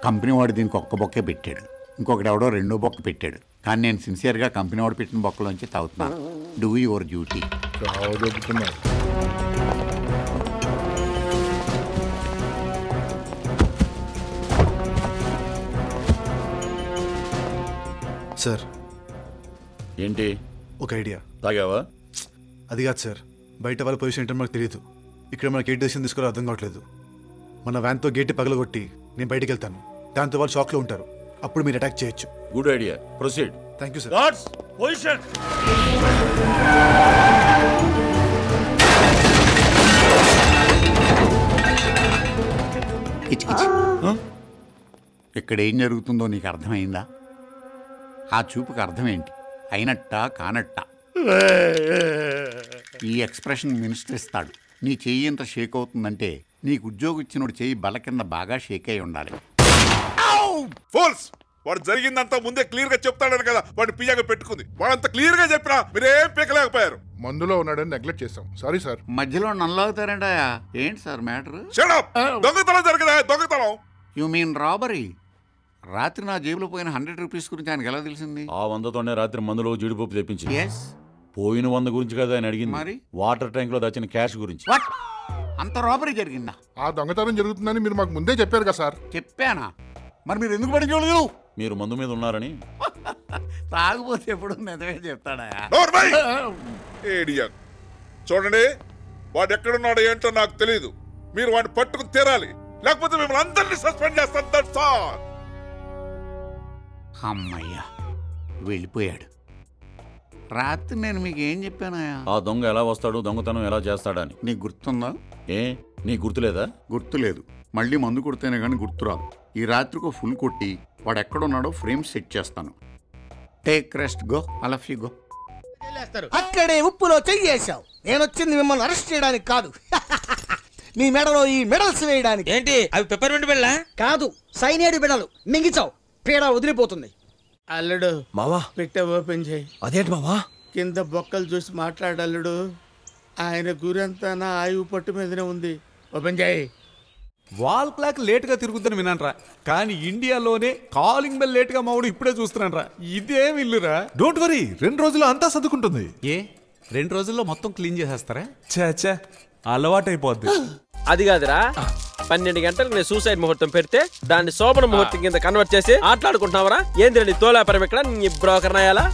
కంపెనీ వాడు దీనికి ఒక్క బొక్కే పెట్టాడు, ఇంకొకటి ఎవడో రెండో బొక్క పెట్టాడు. కానీ నేను సిన్సియర్గా కంపెనీ వాడు పెట్టిన బొక్కలోంచి తాగుతున్నాను. Do your duty. సార్. ఏంటి? ఒక ఐడియా. తాగావా? అది కాదు సార్, బయట వాళ్ళ పొజిషన్ ఏంటో మనకు తెలియదు. ఇక్కడ మనకి ఏ డెసిషన్ తీసుకోవాలో అర్థం కావట్లేదు. మన వ్యాన్తో గేట్ పగలగొట్టి నేను బయటికి వెళ్తాను. దాంతో వాళ్ళు షాక్లో ఉంటారు. అప్పుడు మీరు అటాక్ చేయొచ్చు. Good idea. Proceed. Thank you sir. Guards position. ఇక్కడ ఏం జరుగుతుందో నీకు అర్థమైందా? ఆ చూపుకి అర్థం ఏంటి? అయినట్టా కానట్టా? ఈ ఎక్స్ప్రెషన్ మినిస్టర్ ఇస్తాడు. నీ చెయ్యి ఎంత షేక్ అవుతుందంటే నీకు ఉద్యోగం ఇచ్చినోడు చెయ్యి బల కింద బాగా షేక్ అయి ఉండాలి. ఫోల్స్! వాడు జరిగిందంతా ముందే క్లియర్ గా చెప్తాడని కదా వాడిని పియ్యగా పెట్టుకుంది. వాడంతా క్లియర్ గా చెప్పినా మీరేం పీకలేకపోయారు. మందులో ఉన్నాడని నెగ్లెక్ట్ చేసాం. Sorry sir. మధ్యలో నల్లవుతారంటయా? ఏంటి సార్ మ్యాటర్? దొంగతనం జరిగిందా? దొంగతనం యు మీన్ రాబరీ? రాత్రి నా జేబులో పోయిన 100 రూపీస్ గురించి ఆయనకి ఎలా తెలిసింది? ఆ 100తోనే రాత్రి మందులో జీడిపప్పు తెప్పించింది. ఎస్. పోయిన 100 గురించి కదా ఆయన అడిగింది. మరి వాటర్ ట్యాంక్ లో దాచిన క్యాష్ గురించి. అంత రాబరీ జరిగిందా? ఆ దొంగతనం జరుగుతుందని మీరు మాకు ముందే చెప్పారు కదా సార్. చెప్పానా? మరి మీరు ఎందుకు పడించలేదు? మీరు మందు మీద ఉన్నారని. తాగుపోతే ఎప్పుడు నిజమే చెప్తాడా? చూడండి, వాడు ఎక్కడున్నాడు ఏంటో నాకు తెలియదు. మీరు వాడిని పట్టుకుని తీరాలి, లేకపోతే మిమ్మల్ని అందరినీ సస్పెండ్ చేస్తాను సార్. అమ్మయ్యా, వెళ్ళిపోయాడు. రాత్రి నేను మీకు ఏం చెప్పానయా? ఆ దొంగ ఎలా వస్తాడు, దొంగతనం ఎలా చేస్తాడని. నీకు గుర్తుందా? ఏ నీకు గుర్తులేదా? గుర్తులేదు. మళ్ళీ మందు కొడితేనే కానీ గుర్తురాదు. ఈ రాత్రికి ఫుల్ కొట్టి వాడు ఎక్కడున్నాడో ఫ్రేమ్ సెట్ చేస్తాను. Take rest, go. I love you, go. అక్కడే ఉప్పులో చెయ్యేశావు. నేను వచ్చింది మిమ్మల్ని అరెస్ట్ చేయడానికి కాదు, మీ మెడలో ఈ మెడల్స్ వేయడానికి. ఏంటి అవి పెప్పర్మెంట్ బిళ్ళ? కాదు, సైనేడు బిడలు. మింగిచావు, పీడ వదిలిపోతుంది. అల్లుడు మావా, పెట్టే ఓపెన్ చేయి. అదేంటి మావా? కింద బొక్కలు చూసి మాట్లాడల్లుడు. ఆయన గురంతా నా ఆయువు పట్టు మీదనే ఉంది. ఓపెన్ చేయి. వాల్ క్లాక్ లేట్ గా తిరుగుద్దని విన్నానరా, కానీ ఇండియాలోనే కాలింగ్ బెల్ లేట్ గా మావుడు ఇప్పుడే చూస్తున్నానరా. ఇదేం ఇల్లురా? డోంట్ వరీ, 2 రోజుల్లో అంతా సర్దుకుంటుంది. ఏ 2 రోజుల్లో మొత్తం క్లీన్ చేసేస్తారా? చే అలవాటైపోద్ది. అది కాదురా, 12 గంటలకు నేను సూసైడ్ ముహూర్తం పెడితే దాన్ని శోభన ముహూర్తం కింద కన్వర్ట్ చేసి ఆటలాడుకుంటున్నావరా? ఏంది తోలాపరం ఇక్కడ నీ బ్రోకర్ నాయాలా?